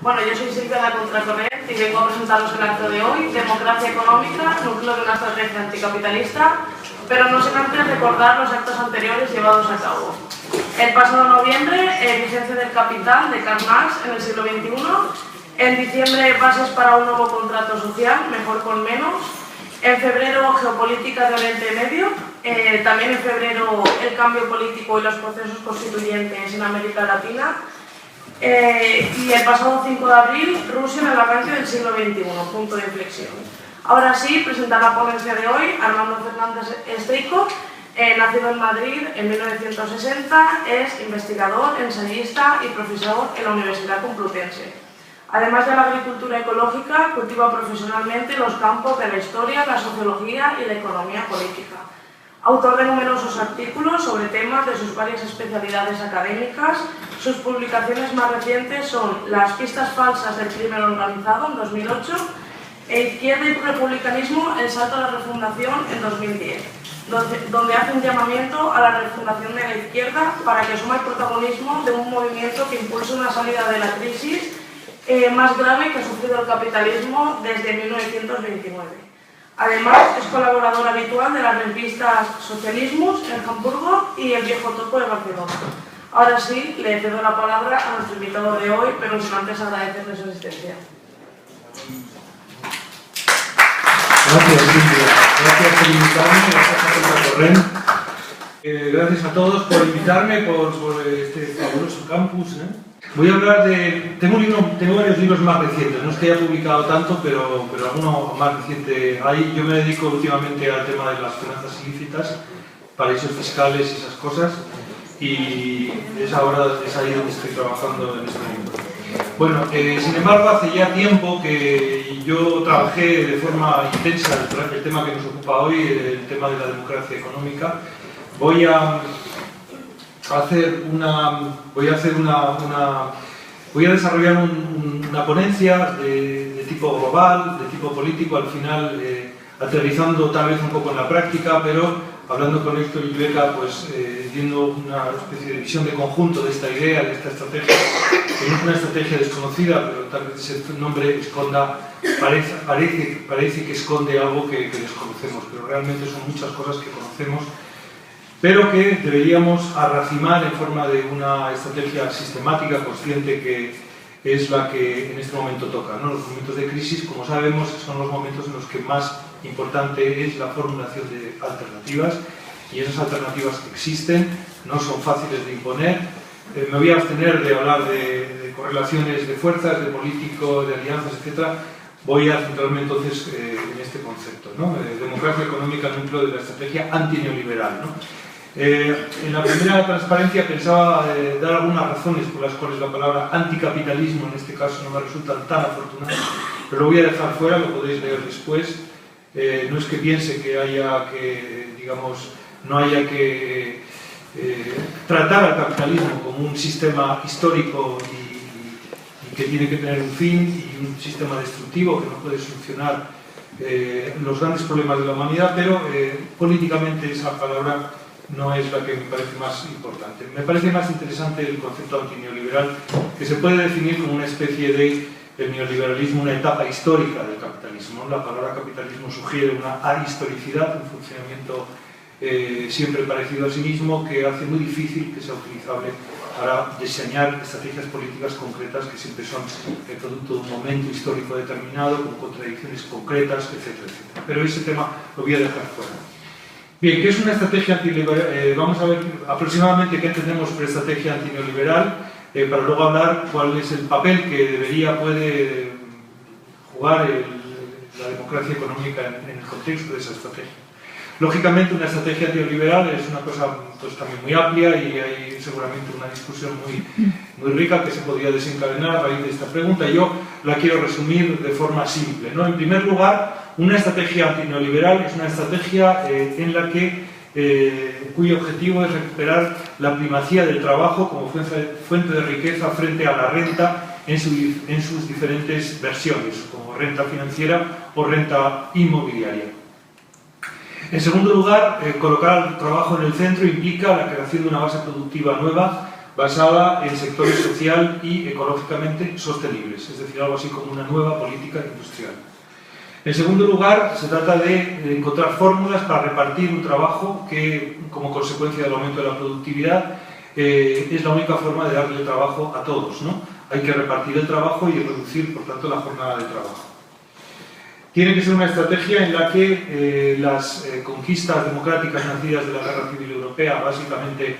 Bueno, yo soy Silvia de la Contracorriente y vengo a presentaros el acto de hoy, Democracia Económica, núcleo de una estrategia anticapitalista, pero no sin antes recordar los actos anteriores llevados a cabo. El pasado noviembre, Vigencia del Capital, de Karl Marx, en el siglo XXI. En diciembre, Bases para un nuevo contrato social, mejor con menos. En febrero, Geopolítica de Oriente Medio. También en febrero, el cambio político y los procesos constituyentes en América Latina. Y el pasado 5 de abril, Rusia en el arranque del siglo XXI, punto de inflexión. Ahora sí, presentar la ponencia de hoy, Armando Fernández Esteico, nacido en Madrid en 1960, es investigador, ensayista y profesor en la Universidad Complutense. Además de la agricultura ecológica, cultiva profesionalmente los campos de la historia, la sociología y la economía política. Autor de numerosos artículos sobre temas de sus varias especialidades académicas, sus publicaciones más recientes son Las pistas falsas del crimen organizado, en 2008, e Izquierda y republicanismo, el salto a la refundación, en 2010, donde hace un llamamiento a la refundación de la izquierda para que asuma el protagonismo de un movimiento que impulse una salida de la crisis más grave que ha sufrido el capitalismo desde 1929. Además, es colaborador habitual de las revistas Socialismus en Hamburgo y El Viejo Topo de Barcelona. Ahora sí, le cedo la palabra a nuestro invitado de hoy, pero sin antes agradecerle su asistencia. Gracias, Silvia. Gracias por invitarme. Gracias a Contracorriente. Gracias a todos por invitarme por este fabuloso campus. Voy a hablar de... Tengo varios libros más recientes, no es que haya publicado tanto, pero alguno más reciente hay. Yo me dedico últimamente al tema de las finanzas ilícitas, paraísos fiscales y esas cosas, y es ahí donde estoy trabajando en este libro. Bueno, sin embargo, hace ya tiempo que yo trabajé de forma intensa el tema que nos ocupa hoy, el tema de la democracia económica. Voy a desarrollar una ponencia de tipo global, de tipo político, al final aterrizando tal vez un poco en la práctica, pero hablando con Héctor y Beca, pues viendo una especie de visión de conjunto de esta idea, de esta estrategia, que no es una estrategia desconocida, pero tal vez ese nombre parece que esconde algo que desconocemos, pero realmente son muchas cosas que conocemos, pero que deberíamos arracimar en forma de una estrategia sistemática, consciente, que es la que en este momento toca, ¿no? Los momentos de crisis, como sabemos, son los momentos en los que más importante es la formulación de alternativas, y esas alternativas que existen no son fáciles de imponer. Me voy a abstener de hablar de correlaciones de fuerzas, de político, de alianzas, etc. Voy a centrarme entonces en este concepto, ¿no? Democracia económica, núcleo de la estrategia antineoliberal, ¿no? En la primera transparencia pensaba dar algunas razones por las cuales la palabra anticapitalismo en este caso no me resulta tan afortunada, pero lo voy a dejar fuera, lo podéis leer después. No es que piense que haya que, digamos, no haya que tratar al capitalismo como un sistema histórico y que tiene que tener un fin y un sistema destructivo que no puede solucionar los grandes problemas de la humanidad, pero políticamente esa palabra no es la que me parece más importante. Me parece más interesante el concepto antineoliberal, que se puede definir como una especie de el neoliberalismo, una etapa histórica del capitalismo. La palabra capitalismo sugiere una ahistoricidad, un funcionamiento siempre parecido a sí mismo, que hace muy difícil que sea utilizable para diseñar estrategias políticas concretas que siempre son el producto de un momento histórico determinado, con contradicciones concretas, etcétera, etcétera. Pero ese tema lo voy a dejar fuera. Bien, ¿qué es una estrategia antineoliberal? Vamos a ver aproximadamente qué entendemos por estrategia antineoliberal, para luego hablar cuál es el papel que puede jugar la democracia económica en el contexto de esa estrategia. Lógicamente, una estrategia antineoliberal es una cosa pues, también muy amplia, y hay seguramente una discusión muy rica que se podría desencadenar a raíz de esta pregunta. Yo la quiero resumir de forma simple, ¿no? En primer lugar, una estrategia antineoliberal es una estrategia en la cuyo objetivo es recuperar la primacía del trabajo como fuente de riqueza frente a la renta en sus diferentes versiones, como renta financiera o renta inmobiliaria. En segundo lugar, colocar el trabajo en el centro implica la creación de una base productiva nueva basada en sectores social y ecológicamente sostenibles, es decir, algo así como una nueva política industrial. En segundo lugar, se trata de encontrar fórmulas para repartir un trabajo que, como consecuencia del aumento de la productividad, es la única forma de darle trabajo a todos, ¿no? Hay que repartir el trabajo y reducir, por tanto, la jornada de trabajo. Tiene que ser una estrategia en la que las conquistas democráticas nacidas de la Guerra Civil Europea, básicamente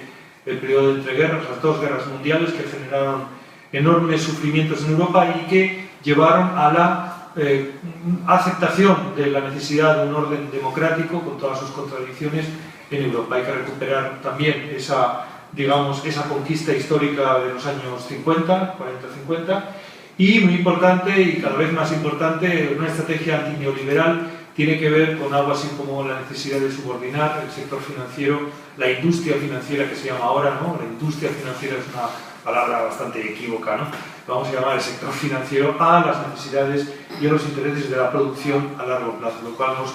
el periodo de entreguerras, las dos guerras mundiales que generaron enormes sufrimientos en Europa y que llevaron a la aceptación de la necesidad de un orden democrático con todas sus contradicciones en Europa. Hay que recuperar también esa, digamos, esa conquista histórica de los años 50, 40-50, y muy importante y cada vez más importante, una estrategia antineoliberal tiene que ver con algo así como la necesidad de subordinar el sector financiero, la industria financiera que se llama ahora, ¿no? La industria financiera es una palabra bastante equívoca, ¿no? Vamos a llamar el sector financiero a las necesidades y a los intereses de la producción a largo plazo, lo cual nos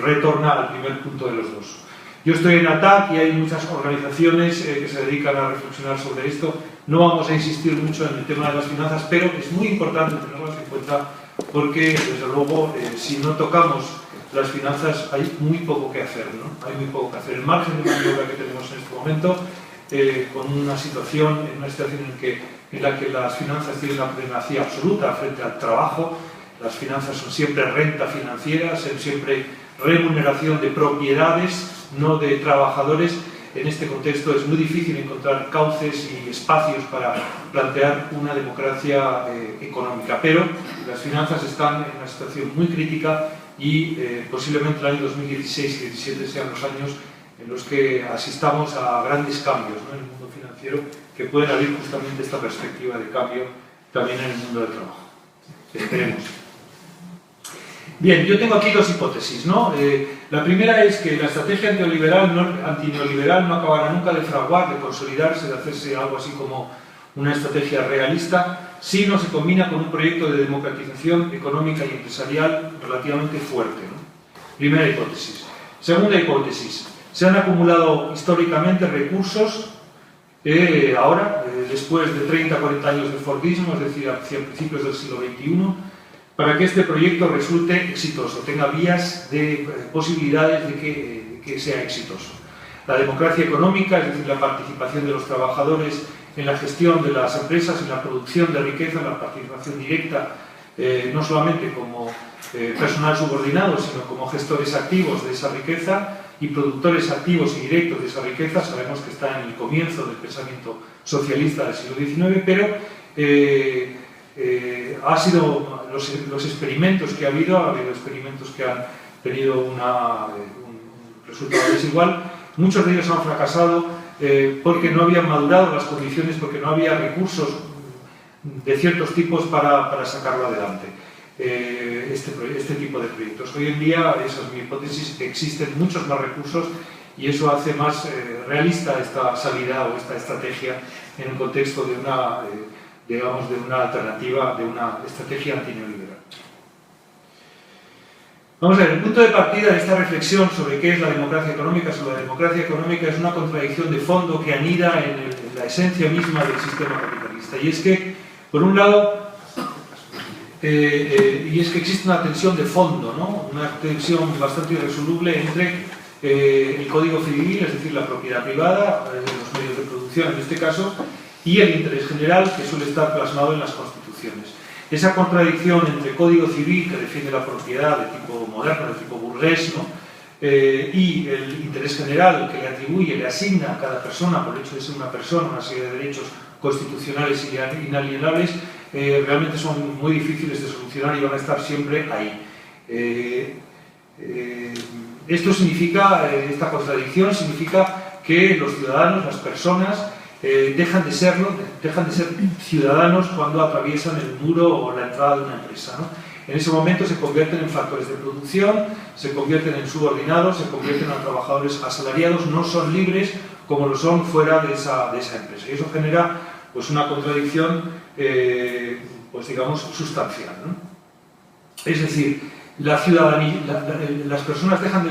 retorna al primer punto de los dos. Yo estoy en ATAC y hay muchas organizaciones que se dedican a reflexionar sobre esto. No vamos a insistir mucho en el tema de las finanzas, pero es muy importante tenerlas en cuenta porque, desde luego, si no tocamos las finanzas hay muy poco que hacer, ¿no? Hay muy poco que hacer. El margen de maniobra que tenemos en este momento, con una situación en la que las finanzas tienen una primacía absoluta frente al trabajo, las finanzas son siempre renta financiera, son siempre remuneración de propiedades, no de trabajadores. En este contexto es muy difícil encontrar cauces y espacios para plantear una democracia económica, pero las finanzas están en una situación muy crítica y posiblemente el año 2016 y 2017 sean los años en los que asistamos a grandes cambios, ¿no?, en el mundo financiero que pueden abrir justamente esta perspectiva de cambio también en el mundo del trabajo. Esperemos. Bien, yo tengo aquí dos hipótesis, ¿no? La primera es que la estrategia antineoliberal no acabará nunca de fraguar, de consolidarse, de hacerse algo así como una estrategia realista, si no se combina con un proyecto de democratización económica y empresarial relativamente fuerte, ¿no? Primera hipótesis. Segunda hipótesis. Se han acumulado históricamente recursos ahora, después de 30 40 años de Fordismo, es decir, hacia principios del siglo XXI, para que este proyecto resulte exitoso, tenga vías de posibilidades de que sea exitoso. La democracia económica, es decir, la participación de los trabajadores en la gestión de las empresas, en la producción de riqueza, en la participación directa, no solamente como personal subordinado, sino como gestores activos de esa riqueza y productores activos y directos de esa riqueza. Sabemos que está en el comienzo del pensamiento socialista del siglo XIX, pero ha sido los experimentos que ha habido experimentos que han tenido un resultado desigual. Muchos de ellos han fracasado porque no habían madurado las condiciones, porque no había recursos de ciertos tipos para sacarlo adelante. Este tipo de proyectos. Hoy en día, esa es mi hipótesis, existen muchos más recursos y eso hace más realista esta salida o esta estrategia en el contexto de una, digamos, de una alternativa, de una estrategia antineoliberal. Vamos a ver, el punto de partida de esta reflexión sobre qué es la democracia económica, sobre la democracia económica, es una contradicción de fondo que anida en la esencia misma del sistema capitalista. Y es que, por un lado, existe una tensión de fondo, ¿no? Una tensión bastante irresoluble entre el Código Civil, es decir, la propiedad privada, los medios de producción en este caso, y el interés general que suele estar plasmado en las constituciones. Esa contradicción entre Código Civil, que defiende la propiedad de tipo moderno, de tipo burgués, ¿no?, y el interés general que le atribuye, le asigna a cada persona, por el hecho de ser una persona, una serie de derechos constitucionales y inalienables, realmente son muy difíciles de solucionar y van a estar siempre ahí. Esto significa, esta contradicción significa que los ciudadanos, las personas, dejan de ser ciudadanos cuando atraviesan el muro o la entrada de una empresa, ¿no? En ese momento se convierten en factores de producción, se convierten en subordinados, se convierten en trabajadores asalariados, no son libres como lo son fuera de esa empresa. Y eso genera pues una contradicción, pues digamos, sustancial, ¿no? Es decir, las personas dejan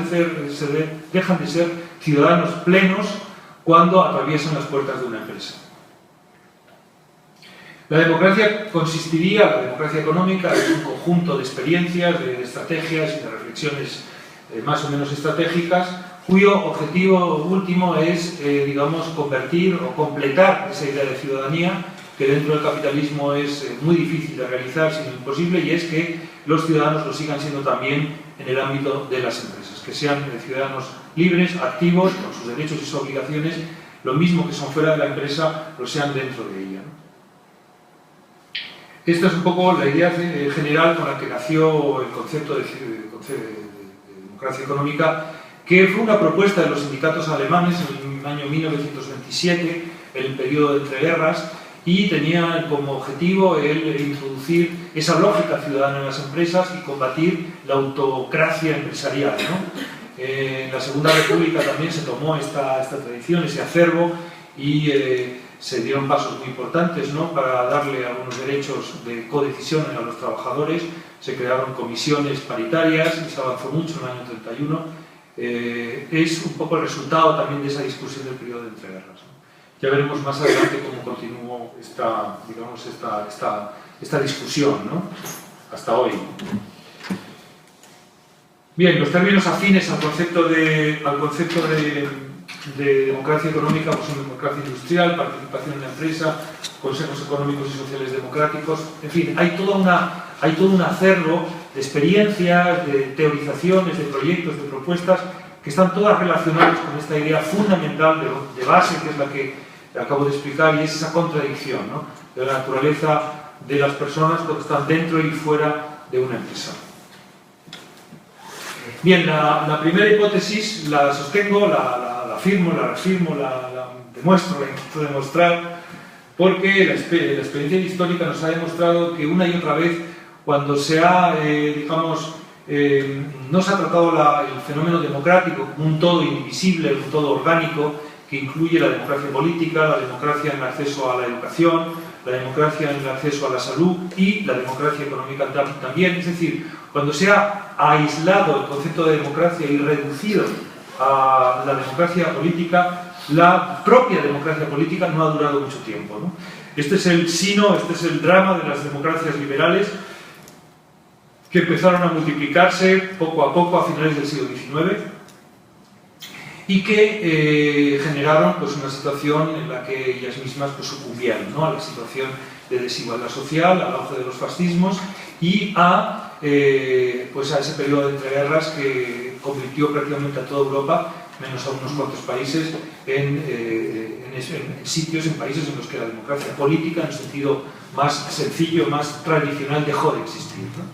de ser ciudadanos plenos cuando atraviesan las puertas de una empresa. La democracia la democracia económica es un conjunto de experiencias, de estrategias y de reflexiones más o menos estratégicas, cuyo objetivo último es, digamos, convertir o completar esa idea de ciudadanía que dentro del capitalismo es muy difícil de realizar, sino imposible, y es que los ciudadanos lo sigan siendo también en el ámbito de las empresas, que sean ciudadanos libres, activos, con sus derechos y sus obligaciones, lo mismo que son fuera de la empresa, lo sean dentro de ella, ¿no? Esta es un poco la idea general con la que nació el concepto de democracia económica, que fue una propuesta de los sindicatos alemanes en el año 1927, en el periodo de entreguerras, y tenía como objetivo el introducir esa lógica ciudadana en las empresas y combatir la autocracia empresarial, ¿no? En la Segunda República también se tomó esta tradición, ese acervo, y se dieron pasos muy importantes, ¿no?, para darle algunos derechos de codecisión a los trabajadores. Se crearon comisiones paritarias y se avanzó mucho en el año 31. Es un poco el resultado también de esa discusión del periodo de entreguerras, ¿no? Ya veremos más adelante cómo continuó esta discusión, ¿no?, hasta hoy. Bien, los términos afines al concepto de democracia económica pues son democracia industrial, participación en la empresa, consejos económicos y sociales democráticos, en fin, hay todo un acervo de experiencias, de teorizaciones, de proyectos, de propuestas que están todas relacionadas con esta idea fundamental de base, que es la que acabo de explicar, y es esa contradicción, ¿no?, de la naturaleza de las personas cuando están dentro y fuera de una empresa. Bien, la primera hipótesis la sostengo, la afirmo, la reafirmo, la demuestro, la intento demostrar, porque la experiencia histórica nos ha demostrado que una y otra vez, cuando se ha, no se ha tratado el fenómeno democrático como un todo indivisible, un todo orgánico, que incluye la democracia política, la democracia en el acceso a la educación, la democracia en el acceso a la salud y la democracia económica también. Es decir, cuando se ha aislado el concepto de democracia y reducido a la democracia política, la propia democracia política no ha durado mucho tiempo, ¿no? Este es el sino, este es el drama de las democracias liberales, que empezaron a multiplicarse poco a poco a finales del siglo XIX y que generaron pues, una situación en la que ellas mismas pues, sucumbieron, ¿no?, a la situación de desigualdad social, al auge de los fascismos y pues a ese periodo de entreguerras que convirtió prácticamente a toda Europa, menos a unos cuantos países, en sitios, en países en los que la democracia política, en el sentido más sencillo, más tradicional, dejó de existir, ¿no?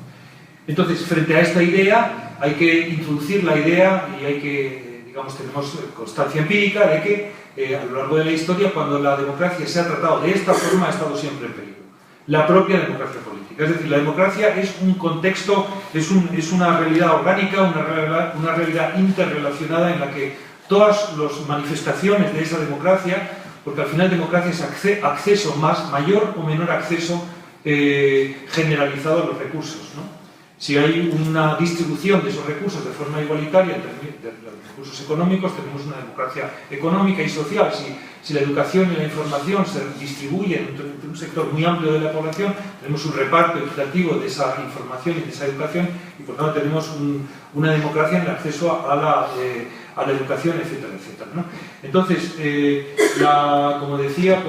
Entonces, frente a esta idea, hay que introducir la idea y hay que, tenemos constancia empírica de que a lo largo de la historia, cuando la democracia se ha tratado de esta forma, ha estado siempre en peligro. La propia democracia política. Es decir, la democracia es un contexto, es una realidad orgánica, una realidad interrelacionada en la que todas las manifestaciones de esa democracia, porque al final democracia es acceso mayor o menor acceso generalizado a los recursos, ¿no? Si hay una distribución de esos recursos de forma igualitaria entre los recursos económicos, tenemos una democracia económica y social. Si la educación y la información se distribuyen entre un sector muy amplio de la población, tenemos un reparto equitativo de esa información y de esa educación y por tanto tenemos una democracia en el acceso a la educación, etcétera, etcétera, ¿no? Entonces, como decía,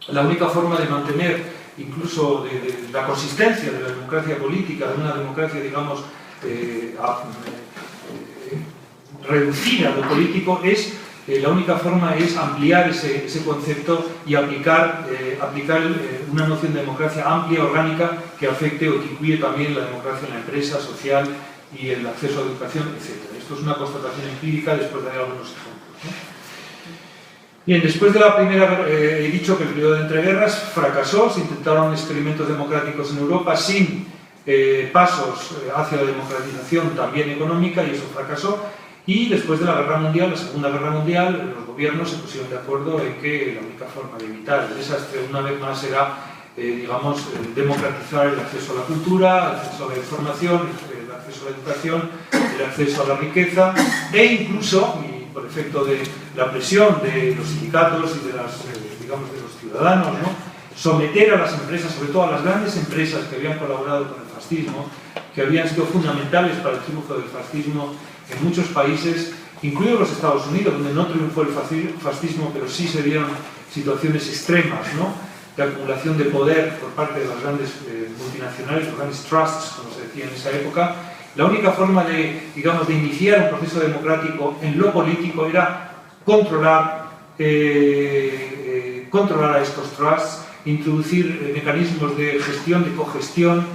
la única forma de mantener incluso de la consistencia de la democracia política, de una democracia, digamos, reducida a lo político, la única forma es ampliar ese concepto y aplicar una noción de democracia amplia, orgánica, que afecte o que incluye también la democracia en la empresa, social y el acceso a la educación, etc. Esto es una constatación empírica, después daré algunos ejemplos, ¿no? Bien, después de la primera, he dicho que el periodo de entreguerras fracasó, se intentaron experimentos democráticos en Europa sin pasos hacia la democratización también económica y eso fracasó. Y después de la Guerra Mundial, la Segunda Guerra Mundial, los gobiernos se pusieron de acuerdo en que la única forma de evitar el desastre una vez más era, democratizar el acceso a la cultura, el acceso a la información, el acceso a la educación, el acceso a la riqueza e incluso, por efecto de la presión de los sindicatos y de los ciudadanos, ¿no?, someter a las empresas, sobre todo a las grandes empresas que habían colaborado con el fascismo, que habían sido fundamentales para el triunfo del fascismo en muchos países, incluidos los Estados Unidos, donde no triunfó el fascismo, pero sí se dieron situaciones extremas, ¿no?, de acumulación de poder por parte de las grandes multinacionales, los grandes trusts, como se decía en esa época. La única forma de, digamos, de iniciar un proceso democrático en lo político era controlar a estos trusts, introducir mecanismos de gestión, de cogestión,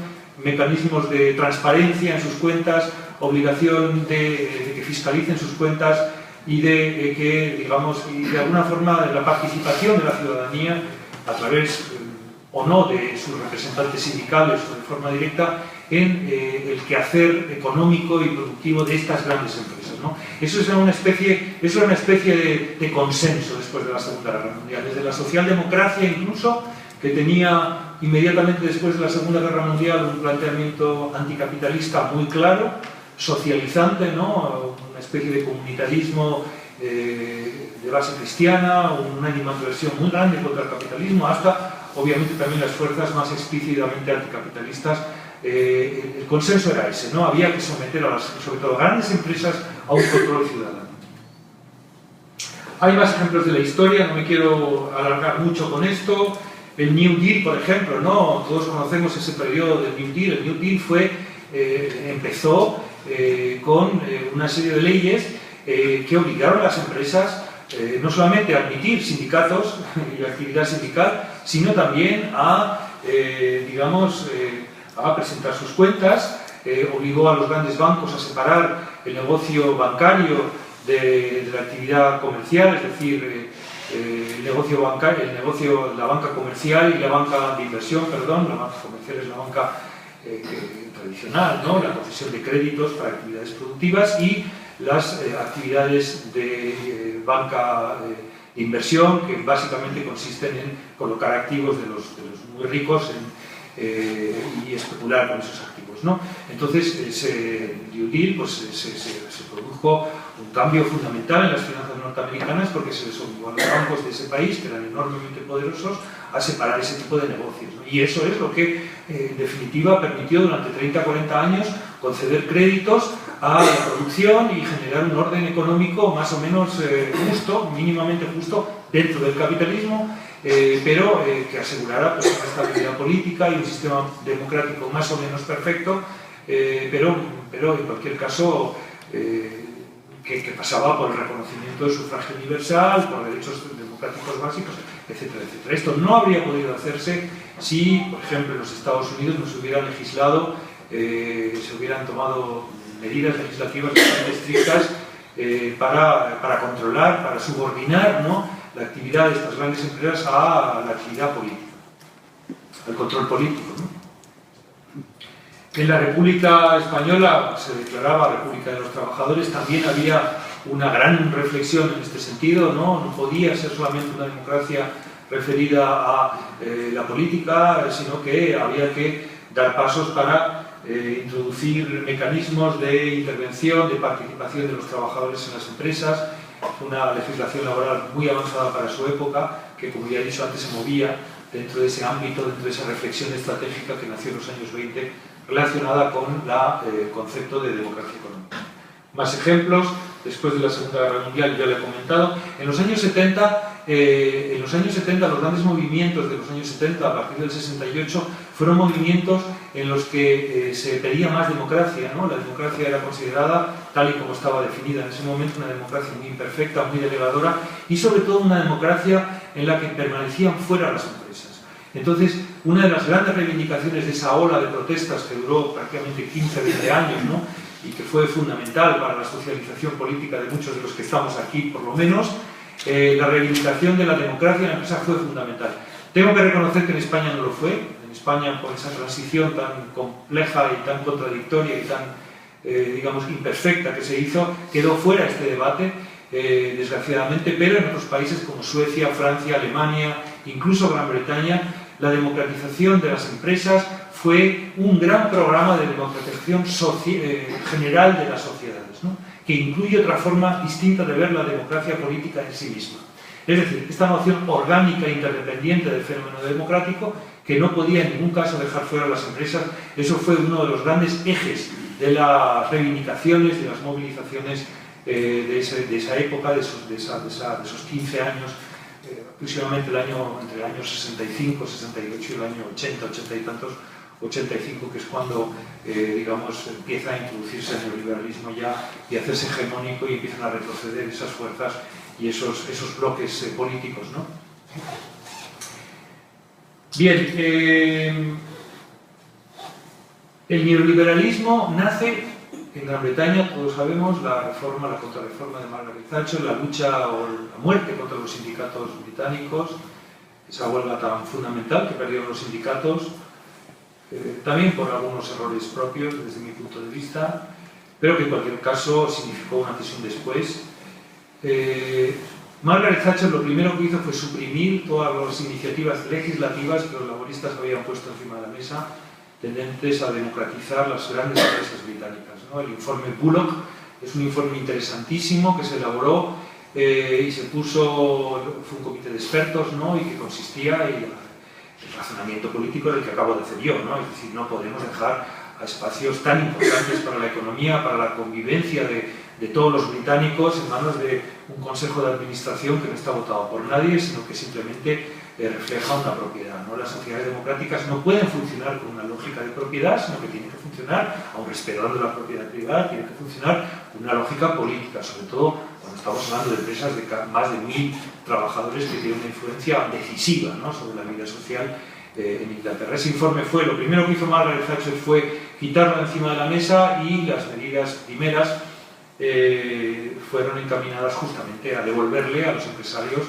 mecanismos de transparencia en sus cuentas, obligación de que fiscalicen sus cuentas y de que, digamos, y de alguna forma la participación de la ciudadanía a través o no de sus representantes sindicales o de forma directa en el quehacer económico y productivo de estas grandes empresas, ¿no? Eso era una especie de consenso después de la Segunda Guerra Mundial, desde la socialdemocracia incluso, que tenía inmediatamente después de la Segunda Guerra Mundial un planteamiento anticapitalista muy claro, socializante, ¿no?, una especie de comunitarismo de base cristiana, una animadversión muy grande contra el capitalismo, hasta obviamente también las fuerzas más explícitamente anticapitalistas. El consenso era ese, ¿no? Había que someter a las, sobre todo a grandes empresas, a un control ciudadano. Hay más ejemplos de la historia, no me quiero alargar mucho con esto. El New Deal, por ejemplo, ¿no? Todos conocemos ese periodo del New Deal. El New Deal empezó con una serie de leyes que obligaron a las empresas no solamente a admitir sindicatos y actividad sindical, sino también a, a presentar sus cuentas, obligó a los grandes bancos a separar el negocio bancario de la actividad comercial, es decir, el negocio bancario, la banca comercial y la banca de inversión, perdón, la banca comercial es la banca tradicional, ¿no?, la concesión de créditos para actividades productivas, y las actividades de banca de inversión, que básicamente consisten en colocar activos de los muy ricos y especular con esos activos, ¿no? Entonces, ese New Deal, pues, se produjo un cambio fundamental en las finanzas norteamericanas, porque se les obligó a los bancos de ese país, que eran enormemente poderosos, a separar ese tipo de negocios, ¿no? Y eso es lo que, en definitiva, permitió durante 30-40 años conceder créditos a la producción y generar un orden económico más o menos justo, mínimamente justo, dentro del capitalismo, pero que asegurara, pues, una estabilidad política y un sistema democrático más o menos perfecto, pero en cualquier caso que pasaba por el reconocimiento del sufragio universal, por derechos democráticos básicos, etcétera, etcétera. Esto no habría podido hacerse si, por ejemplo, en los Estados Unidos no se hubiera legislado, se hubieran tomado medidas legislativas bastante estrictas para controlar, para subordinar, ¿no?, la actividad de estas grandes empresas a la actividad política, al control político, ¿no? En la República Española se declaraba República de los Trabajadores, también había una gran reflexión en este sentido, ¿no? No podía ser solamente una democracia referida a la política, sino que había que dar pasos para introducir mecanismos de intervención, de participación de los trabajadores en las empresas, una legislación laboral muy avanzada para su época, que, como ya he dicho antes, se movía dentro de ese ámbito, dentro de esa reflexión estratégica que nació en los años 20, relacionada con el concepto de democracia económica. Más ejemplos, después de la Segunda Guerra Mundial, ya lo he comentado. En los años 70, los grandes movimientos de los años 70, a partir del 68, fueron movimientos en los que se pedía más democracia, ¿no? La democracia era considerada, tal y como estaba definida en ese momento, una democracia muy imperfecta, muy delegadora, y sobre todo una democracia en la que permanecían fuera las empresas. Entonces, una de las grandes reivindicaciones de esa ola de protestas que duró prácticamente 15-20 años, ¿no?, y que fue fundamental para la socialización política de muchos de los que estamos aquí, por lo menos, la reivindicación de la democracia en la empresa fue fundamental. Tengo que reconocer que en España no lo fue. En España, con esa transición tan compleja y tan contradictoria y tan, digamos, imperfecta que se hizo, quedó fuera este debate, desgraciadamente, pero en otros países como Suecia, Francia, Alemania, incluso Gran Bretaña, la democratización de las empresas fue un gran programa de democratización general de las sociedades, ¿no?, que incluye otra forma distinta de ver la democracia política en sí misma. Es decir, esta noción orgánica e interdependiente del fenómeno democrático que no podía en ningún caso dejar fuera a las empresas. Eso fue uno de los grandes ejes de las reivindicaciones, de las movilizaciones de esa época, de esos 15 años, aproximadamente entre el año 65, 68 y el año 80, 80 y tantos, 85, que es cuando, digamos, empieza a introducirse el neoliberalismo ya y a hacerse hegemónico y empiezan a retroceder esas fuerzas y esos bloques políticos, ¿no? Bien, el neoliberalismo nace en Gran Bretaña, todos sabemos, la contrarreforma de Margaret Thatcher, la lucha o la muerte contra los sindicatos británicos, esa huelga tan fundamental que perdieron los sindicatos, también por algunos errores propios desde mi punto de vista, pero que en cualquier caso significó una antes y un después. Margaret Thatcher lo primero que hizo fue suprimir todas las iniciativas legislativas que los laboristas habían puesto encima de la mesa, tendentes a democratizar las grandes empresas británicas, ¿no? El informe Bullock es un informe interesantísimo que se elaboró y fue un comité de expertos, ¿no? Y que consistía en el razonamiento político del que acabo de hacer yo, ¿no? Es decir, no podemos dejar a espacios tan importantes para la economía, para la convivencia de todos los británicos en manos de un consejo de administración que no está votado por nadie, sino que simplemente refleja una propiedad, ¿no? Las sociedades democráticas no pueden funcionar con una lógica de propiedad, sino que tienen que funcionar, aun respetando la propiedad privada, tienen que funcionar con una lógica política, sobre todo cuando estamos hablando de empresas de más de 1000 trabajadores que tienen una influencia decisiva, ¿no? Sobre la vida social en Inglaterra. Ese informe fue, lo primero que hizo Margaret Thatcher fue quitarlo encima de la mesa y las medidas primeras fueron encaminadas justamente a devolverle a los empresarios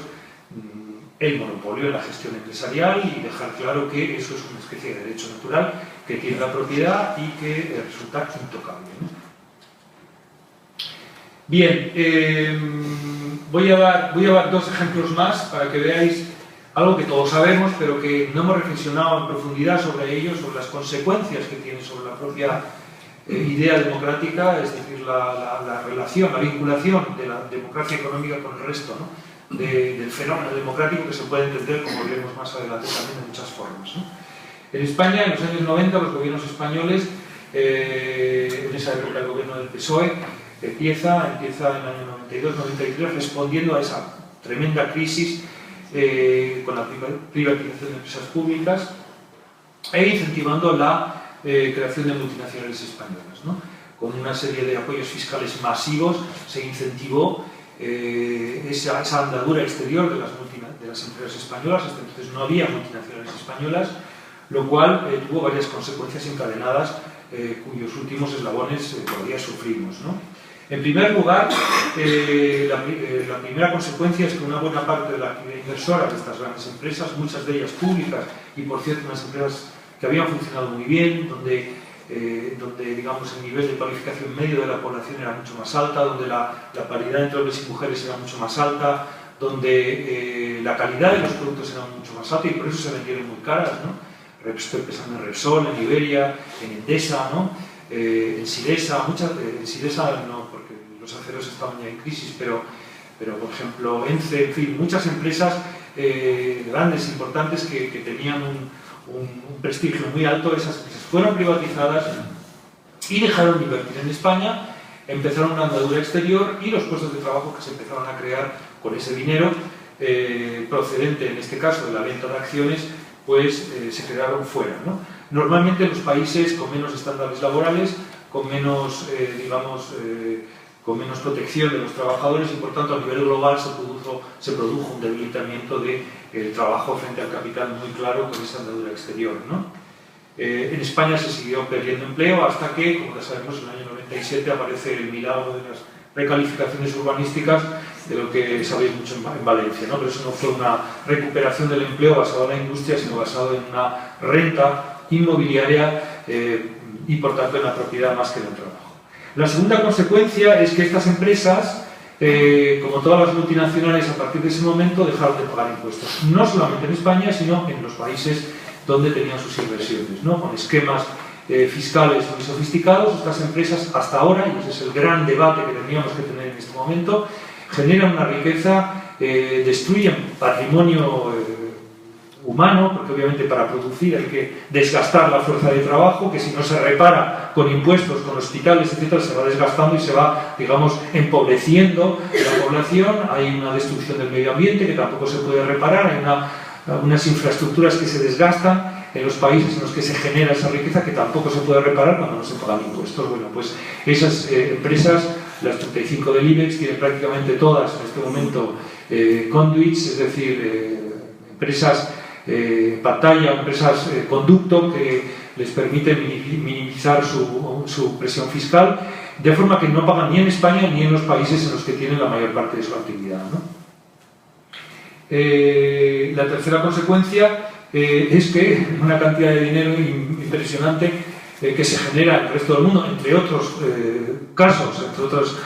el monopolio en la gestión empresarial y dejar claro que eso es una especie de derecho natural que tiene la propiedad y que resulta intocable, ¿no? Bien, voy a dar dos ejemplos más para que veáis algo que todos sabemos, pero que no hemos reflexionado en profundidad sobre ello, sobre las consecuencias que tiene sobre la propia idea democrática, es decir, la relación, la vinculación de la democracia económica con el resto, ¿no? Del fenómeno democrático, que se puede entender, como veremos más adelante, también de muchas formas, ¿no? En España, en los años 90, los gobiernos españoles, en esa época el gobierno del PSOE, empieza en el año 92-93 respondiendo a esa tremenda crisis con la privatización de empresas públicas e incentivando la creación de multinacionales españolas, ¿no? Con una serie de apoyos fiscales masivos se incentivó esa andadura exterior de las empresas españolas. Hasta entonces no había multinacionales españolas, lo cual tuvo varias consecuencias encadenadas cuyos últimos eslabones todavía sufrimos, ¿no? En primer lugar, la primera consecuencia es que una buena parte de la actividad inversora de estas grandes empresas, muchas de ellas públicas y por cierto unas empresas que habían funcionado muy bien, donde digamos, el nivel de cualificación medio de la población era mucho más alta, donde la paridad entre hombres y mujeres era mucho más alta, donde la calidad de los productos era mucho más alta y por eso se vendieron muy caras, ¿no? Estoy pensando en Repsol, en Iberia, en Endesa, ¿no? En Sidesa, en Sidesa no, porque los aceros estaban ya en crisis, pero por ejemplo Ence, en fin, muchas empresas grandes, importantes, que tenían un prestigio muy alto. Esas empresas fueron privatizadas y dejaron de invertir en España, empezaron una andadura exterior y los puestos de trabajo que se empezaron a crear con ese dinero procedente, en este caso, de la venta de acciones, pues se quedaron fuera, ¿no? Normalmente los países con menos estándares laborales, con menos, con menos protección de los trabajadores y por tanto a nivel global se produjo un debilitamiento del trabajo frente al capital muy claro con esa andadura exterior, ¿no? En España se siguió perdiendo empleo hasta que, como ya sabemos, en el año 97 aparece el milagro de las recalificaciones urbanísticas, de lo que sabéis mucho en Valencia, ¿no? Pero eso no fue una recuperación del empleo basado en la industria, sino basado en una renta inmobiliaria y por tanto en la propiedad más que en el trabajo. La segunda consecuencia es que estas empresas, como todas las multinacionales, a partir de ese momento dejaron de pagar impuestos, no solamente en España, sino en los países donde tenían sus inversiones, ¿no? Con esquemas fiscales muy sofisticados. Estas empresas hasta ahora, y ese es el gran debate que tendríamos que tener en este momento, generan una riqueza destruyen patrimonio humano, porque obviamente para producir hay que desgastar la fuerza de trabajo, que si no se repara con impuestos, con hospitales, etc., se va desgastando y se va, digamos, empobreciendo la población. Hay una destrucción del medio ambiente que tampoco se puede reparar, hay unas infraestructuras que se desgastan en los países en los que se genera esa riqueza que tampoco se puede reparar cuando no se pagan impuestos. Bueno, pues esas empresas, las 35 del IBEX, tienen prácticamente todas en este momento conduits, es decir, empresas pantalla, empresas conducto que les permiten minimizar su presión fiscal, de forma que no pagan ni en España ni en los países en los que tienen la mayor parte de su actividad, ¿no? La tercera consecuencia es que una cantidad de dinero impresionante que se genera en el resto del mundo, entre otros casos, entre otras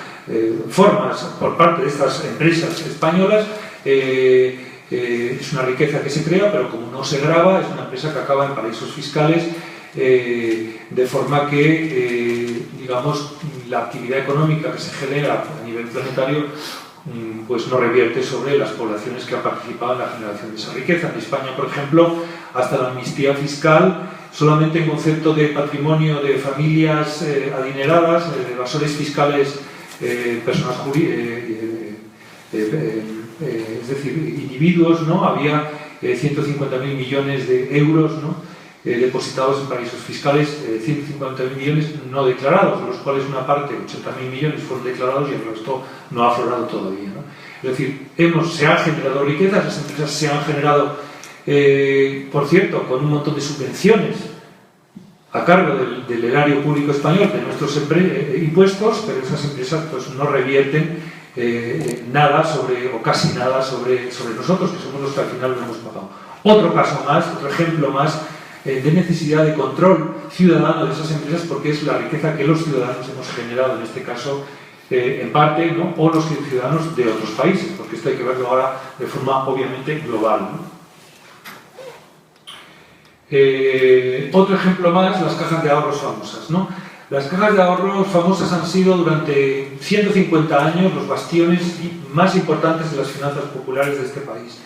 formas por parte de estas empresas españolas, es una riqueza que se crea, pero como no se grava, es una empresa que acaba en paraísos fiscales, de forma que, digamos, la actividad económica que se genera a nivel planetario pues no revierte sobre las poblaciones que han participado en la generación de esa riqueza. En España, por ejemplo, hasta la amnistía fiscal, solamente en concepto de patrimonio de familias adineradas, de evasores fiscales, personas es decir, individuos, ¿no? Había 150.000 millones de euros, ¿no? Depositados en paraísos fiscales, 150.000 millones no declarados, de los cuales una parte, 80.000 millones, fueron declarados y el resto no ha aflorado todavía, ¿no? Es decir, se han generado riquezas, las empresas se han generado, por cierto, con un montón de subvenciones a cargo del erario público español, de nuestros impuestos, pero esas empresas pues, no revierten nada sobre, o casi nada sobre nosotros, que somos los que al final lo hemos pagado. Otro caso más, otro ejemplo más de necesidad de control ciudadano de esas empresas, porque es la riqueza que los ciudadanos hemos generado, en este caso, en parte, ¿no? O los ciudadanos de otros países, porque esto hay que verlo ahora de forma obviamente global, ¿no? Otro ejemplo más, las cajas de ahorros famosas, ¿no? Las cajas de ahorros famosas han sido durante 150 años los bastiones más importantes de las finanzas populares de este país.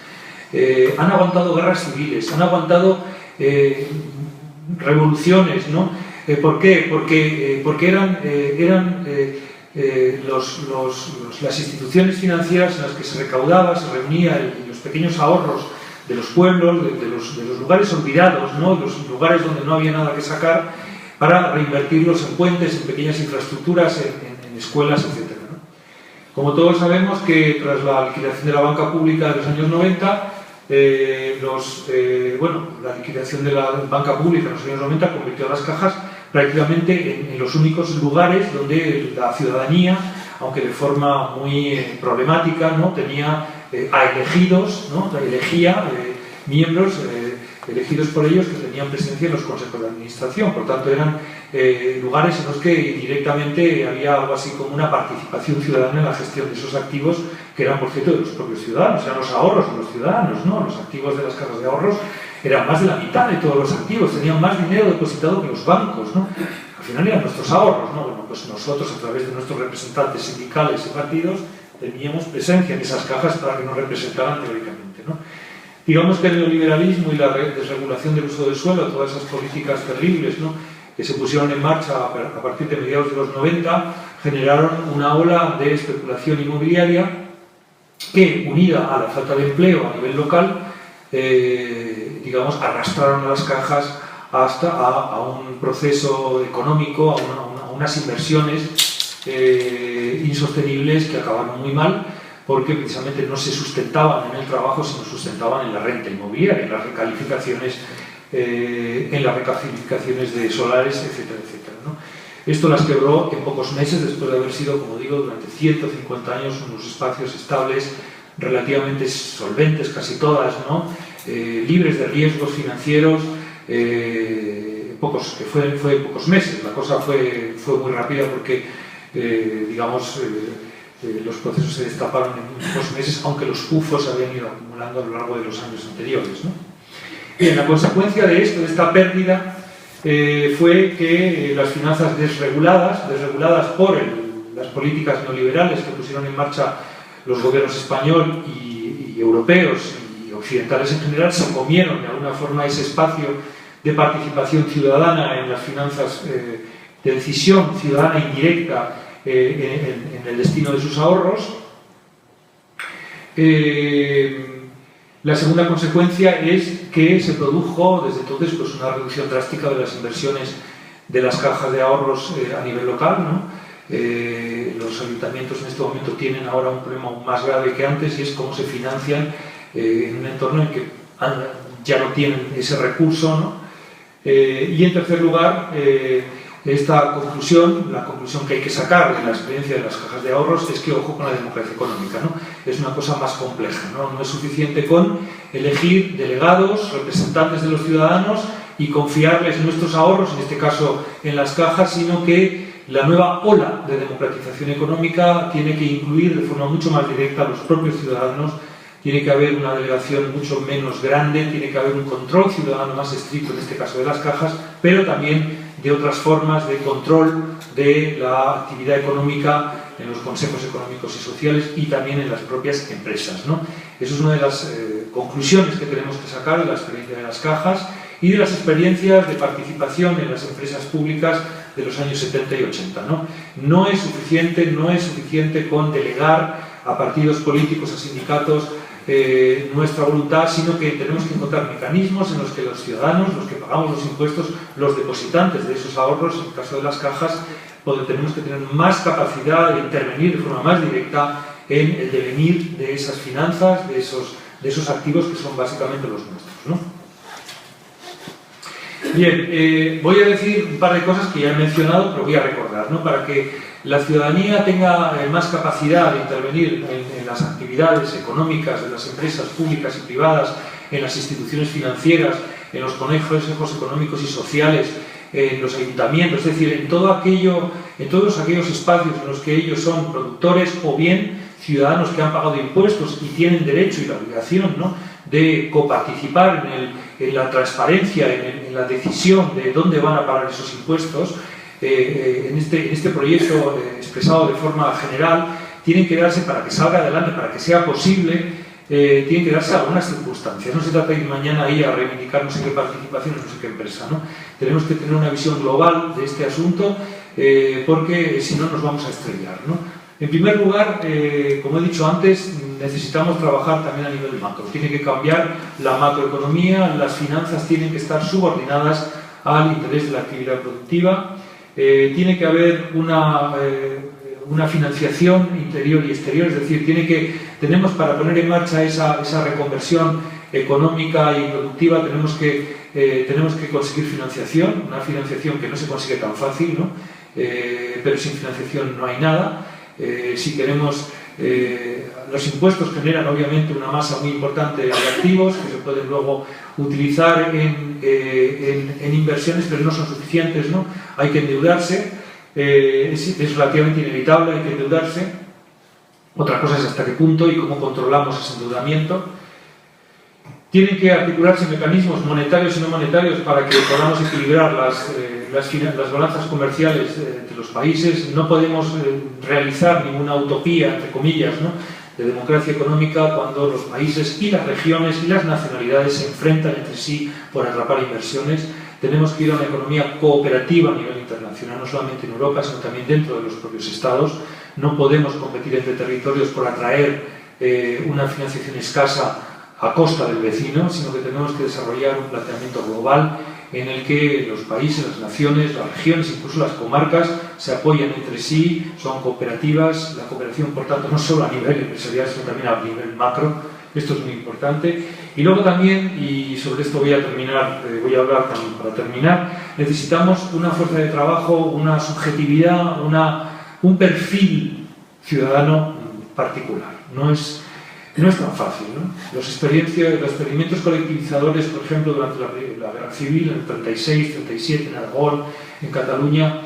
Han aguantado guerras civiles, han aguantado revoluciones, ¿no? ¿Por qué? Porque eran las instituciones financieras en las que se recaudaba, se reunía los pequeños ahorros de los pueblos, de los lugares olvidados, ¿no? Los lugares donde no había nada que sacar, para reinvertirlos en puentes, en pequeñas infraestructuras, en escuelas, etc., ¿no? Como todos sabemos que tras la liquidación de la banca pública de los años 90, la liquidación de la banca pública en los años 90 convirtió a las cajas prácticamente en los únicos lugares donde la ciudadanía, aunque de forma muy problemática, ¿no? tenía a elegidos, ¿no? Elegía miembros elegidos por ellos que tenían presencia en los consejos de administración. Por tanto, eran lugares en los que directamente había algo así como una participación ciudadana en la gestión de esos activos, que eran, por cierto, de los propios ciudadanos, eran los ahorros de los ciudadanos, ¿no? Los activos de las cajas de ahorros eran más de la mitad de todos los activos, tenían más dinero depositado que los bancos, ¿no? Al final eran nuestros ahorros, ¿no? Bueno, pues nosotros, a través de nuestros representantes sindicales y partidos, teníamos presencia en esas cajas para que nos representaran teóricamente, ¿no? Digamos que el neoliberalismo y la desregulación del uso del suelo, todas esas políticas terribles, ¿no? que se pusieron en marcha a partir de mediados de los 90, generaron una ola de especulación inmobiliaria que, unida a la falta de empleo a nivel local, digamos, arrastraron a las cajas hasta a un proceso económico, a unas inversiones insostenibles que acabaron muy mal, porque precisamente no se sustentaban en el trabajo, sino sustentaban en la renta inmobiliaria, en las recalificaciones, de solares, etcétera, etcétera, ¿no? Esto las quebró en pocos meses, después de haber sido, como digo, durante 150 años unos espacios estables, relativamente solventes, casi todas, ¿no? Libres de riesgos financieros, fue pocos meses. La cosa fue muy rápida porque, los procesos se destaparon en pocos meses, aunque los pufos se habían ido acumulando a lo largo de los años anteriores, ¿no? Bien, la consecuencia de esto, de esta pérdida, fue que las finanzas desreguladas por las políticas neoliberales que pusieron en marcha los gobiernos español y europeos y occidentales en general se comieron de alguna forma ese espacio de participación ciudadana en las finanzas, de decisión ciudadana indirecta en el destino de sus ahorros. La segunda consecuencia es que se produjo desde entonces pues, una reducción drástica de las inversiones de las cajas de ahorros a nivel local, ¿no? Los ayuntamientos en este momento tienen ahora un problema aún más grave que antes y es cómo se financian en un entorno en que ya no tienen ese recurso, ¿no? Y en tercer lugar, esta conclusión, la conclusión que hay que sacar de la experiencia de las cajas de ahorros es que ojo con la democracia económica, ¿no? Es una cosa más compleja, ¿no? No es suficiente con elegir delegados, representantes de los ciudadanos y confiarles nuestros ahorros, en este caso en las cajas, sino que la nueva ola de democratización económica tiene que incluir de forma mucho más directa a los propios ciudadanos, tiene que haber una delegación mucho menos grande, tiene que haber un control ciudadano más estricto, en este caso de las cajas, pero también de otras formas de control de la actividad económica en los consejos económicos y sociales y también en las propias empresas, ¿no? Eso es una de las conclusiones que tenemos que sacar de la experiencia de las cajas y de las experiencias de participación en las empresas públicas de los años 70 y 80, ¿no? No es suficiente con delegar a partidos políticos, a sindicatos, nuestra voluntad, sino que tenemos que encontrar mecanismos en los que los ciudadanos, los que pagamos los impuestos, los depositantes de esos ahorros, en el caso de las cajas, tenemos que tener más capacidad de intervenir de forma más directa en el devenir de esas finanzas, de esos activos que son básicamente los nuestros, ¿no? Bien, voy a decir un par de cosas que ya he mencionado, pero voy a recordar, ¿no? Para que la ciudadanía tenga más capacidad de intervenir en las actividades económicas de las empresas públicas y privadas, en las instituciones financieras, en los consejos económicos y sociales, en los ayuntamientos, es decir, en todos aquellos espacios en los que ellos son productores o bien ciudadanos que han pagado impuestos y tienen derecho y la obligación, ¿no?, de coparticipar en la transparencia, en la decisión de dónde van a parar esos impuestos. En este proyecto expresado de forma general, tienen que darse, para que salga adelante, para que sea posible, tienen que darse algunas circunstancias. No se trata de ir mañana ahí a reivindicar no sé qué participaciones, no sé qué empresa, ¿no? Tenemos que tener una visión global de este asunto, porque si no nos vamos a estrellar, ¿no? En primer lugar, como he dicho antes, necesitamos trabajar también a nivel macro. Tiene que cambiar la macroeconomía, las finanzas tienen que estar subordinadas al interés de la actividad productiva. Tiene que haber una financiación interior y exterior, es decir, tenemos para poner en marcha esa reconversión económica y productiva, tenemos que conseguir financiación, una financiación que no se consigue tan fácil, ¿no? Pero sin financiación no hay nada. Si queremos, los impuestos generan obviamente una masa muy importante de activos que se pueden luego utilizar en inversiones, pero no son suficientes, ¿no? Hay que endeudarse, es relativamente inevitable, hay que endeudarse. Otra cosa es hasta qué punto y cómo controlamos ese endeudamiento. Tienen que articularse mecanismos monetarios y no monetarios para que podamos equilibrar las balanzas comerciales de los países. No podemos realizar ninguna utopía, entre comillas, ¿no?, de democracia económica cuando los países y las regiones y las nacionalidades se enfrentan entre sí por atrapar inversiones. Tenemos que ir a una economía cooperativa a nivel internacional, no solamente en Europa, sino también dentro de los propios estados. No podemos competir entre territorios por atraer una financiación escasa a costa del vecino, sino que tenemos que desarrollar un planteamiento global en el que los países, las naciones, las regiones, incluso las comarcas, se apoyan entre sí, son cooperativas. La cooperación, por tanto, no solo a nivel empresarial, sino también a nivel macro. Esto es muy importante. Y luego también, y sobre esto voy a hablar también para terminar, necesitamos una fuerza de trabajo, una subjetividad, un perfil ciudadano particular. No es tan fácil, ¿no? Los experimentos colectivizadores, por ejemplo, durante la Guerra Civil, en el 36, 37, en Aragón, en Cataluña,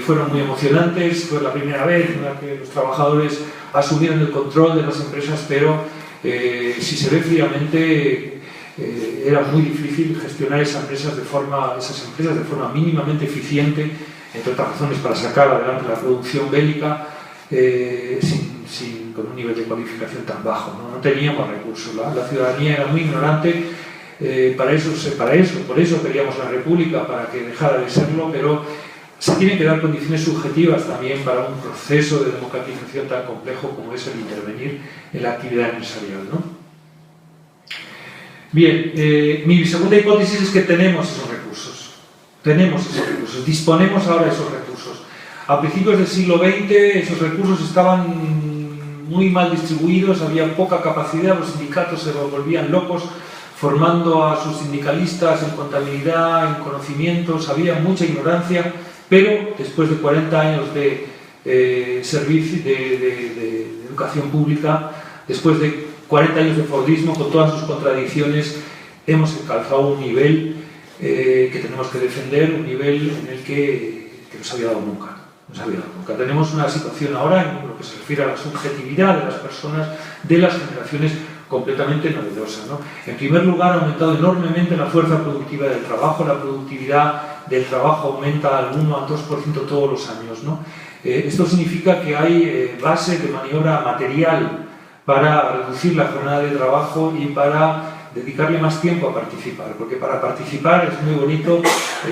fueron muy emocionantes. Fue la primera vez en la que los trabajadores asumieron el control de las empresas, pero si se ve fríamente, era muy difícil gestionar esas empresas de forma mínimamente eficiente, entre otras razones para sacar adelante la producción bélica, sin con un nivel de cualificación tan bajo, no teníamos recursos, la ciudadanía era muy ignorante. Por eso queríamos la República, para que dejara de serlo, pero se tienen que dar condiciones subjetivas también para un proceso de democratización tan complejo como es el intervenir en la actividad empresarial, ¿no? Bien, mi segunda hipótesis es que tenemos esos recursos, disponemos ahora de esos recursos. A principios del siglo XX esos recursos estaban muy mal distribuidos, había poca capacidad, los sindicatos se volvían locos formando a sus sindicalistas en contabilidad, en conocimientos, había mucha ignorancia, pero después de 40 años de servicio, de educación pública, después de 40 años de fordismo, con todas sus contradicciones, hemos alcanzado un nivel que tenemos que defender, un nivel en el que no se había dado nunca. Tenemos una situación ahora en lo que se refiere a la subjetividad de las personas, de las generaciones, completamente novedosa, ¿no? En primer lugar, ha aumentado enormemente la fuerza productiva del trabajo, la productividad del trabajo aumenta al 1 al 2% todos los años, ¿no? Esto significa que hay base de maniobra material para reducir la jornada de trabajo y para dedicarle más tiempo a participar, porque para participar es muy bonito,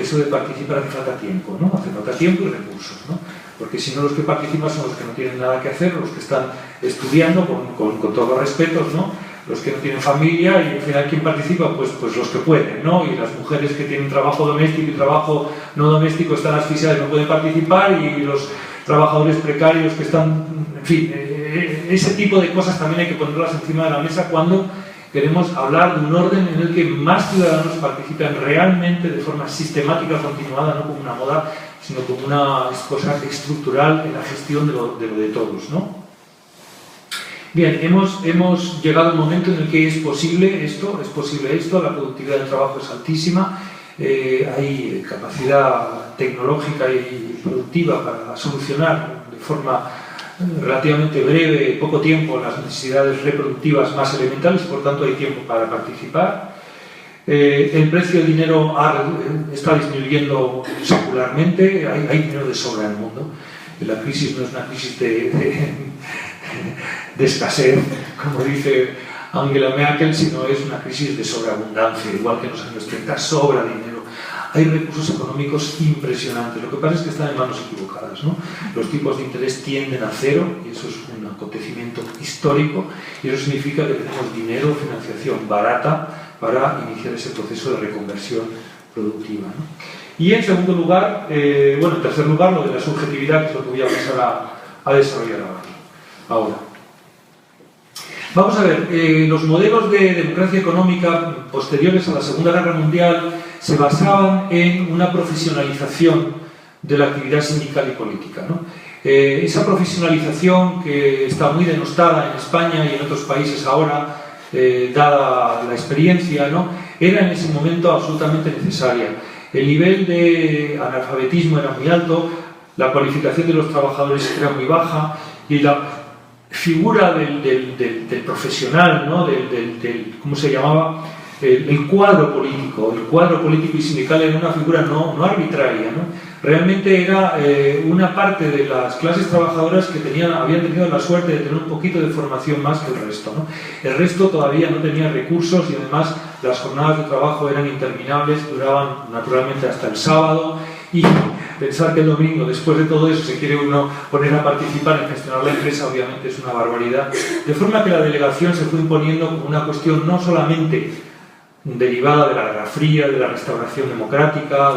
eso de participar hace falta tiempo, ¿no? Hace falta tiempo y recursos, ¿no? Porque si no, los que participan son los que no tienen nada que hacer, los que están estudiando con todos los respetos, ¿no? Los que no tienen familia, y al final, ¿quién participa? Pues los que pueden, ¿no? Y las mujeres que tienen trabajo doméstico y trabajo no doméstico están asfixiadas y no pueden participar, y los trabajadores precarios que están... En fin, ese tipo de cosas también hay que ponerlas encima de la mesa cuando queremos hablar de un orden en el que más ciudadanos participen realmente de forma sistemática, continuada, no como una moda, sino como una cosa estructural en la gestión de lo de todos, ¿no? Bien, hemos llegado a un momento en el que es posible esto, la productividad del trabajo es altísima, hay capacidad tecnológica y productiva para solucionar de forma relativamente breve, poco tiempo, las necesidades reproductivas más elementales, por tanto hay tiempo para participar. El precio del dinero está disminuyendo secularmente, hay dinero de sobra en el mundo. La crisis no es una crisis de escasez, como dice Angela Merkel, sino es una crisis de sobreabundancia, igual que en los años 30 sobra dinero. Hay recursos económicos impresionantes, lo que pasa es que están en manos equivocadas, ¿no? Los tipos de interés tienden a cero, y eso es un acontecimiento histórico, y eso significa que tenemos dinero, financiación barata para iniciar ese proceso de reconversión productiva, ¿no? Y en segundo lugar, en tercer lugar, lo de la subjetividad, que es lo que voy a pasar a desarrollar ahora. Vamos a ver, los modelos de democracia económica posteriores a la Segunda Guerra Mundial se basaban en una profesionalización de la actividad sindical y política, ¿no? Esa profesionalización, que está muy denostada en España y en otros países ahora, dada la experiencia, ¿no?, era en ese momento absolutamente necesaria. El nivel de analfabetismo era muy alto, la cualificación de los trabajadores era muy baja, y la figura del profesional, ¿no?, ¿cómo se llamaba?, el cuadro político y sindical era una figura no arbitraria, ¿no? Realmente era una parte de las clases trabajadoras que habían tenido la suerte de tener un poquito de formación más que el resto, ¿no? El resto todavía no tenía recursos, y además las jornadas de trabajo eran interminables, duraban naturalmente hasta el sábado, y pensar que el domingo, después de todo eso, se quiere uno poner a participar en gestionar la empresa, obviamente es una barbaridad. De forma que la delegación se fue imponiendo como una cuestión no solamente derivada de la Guerra Fría, de la restauración democrática,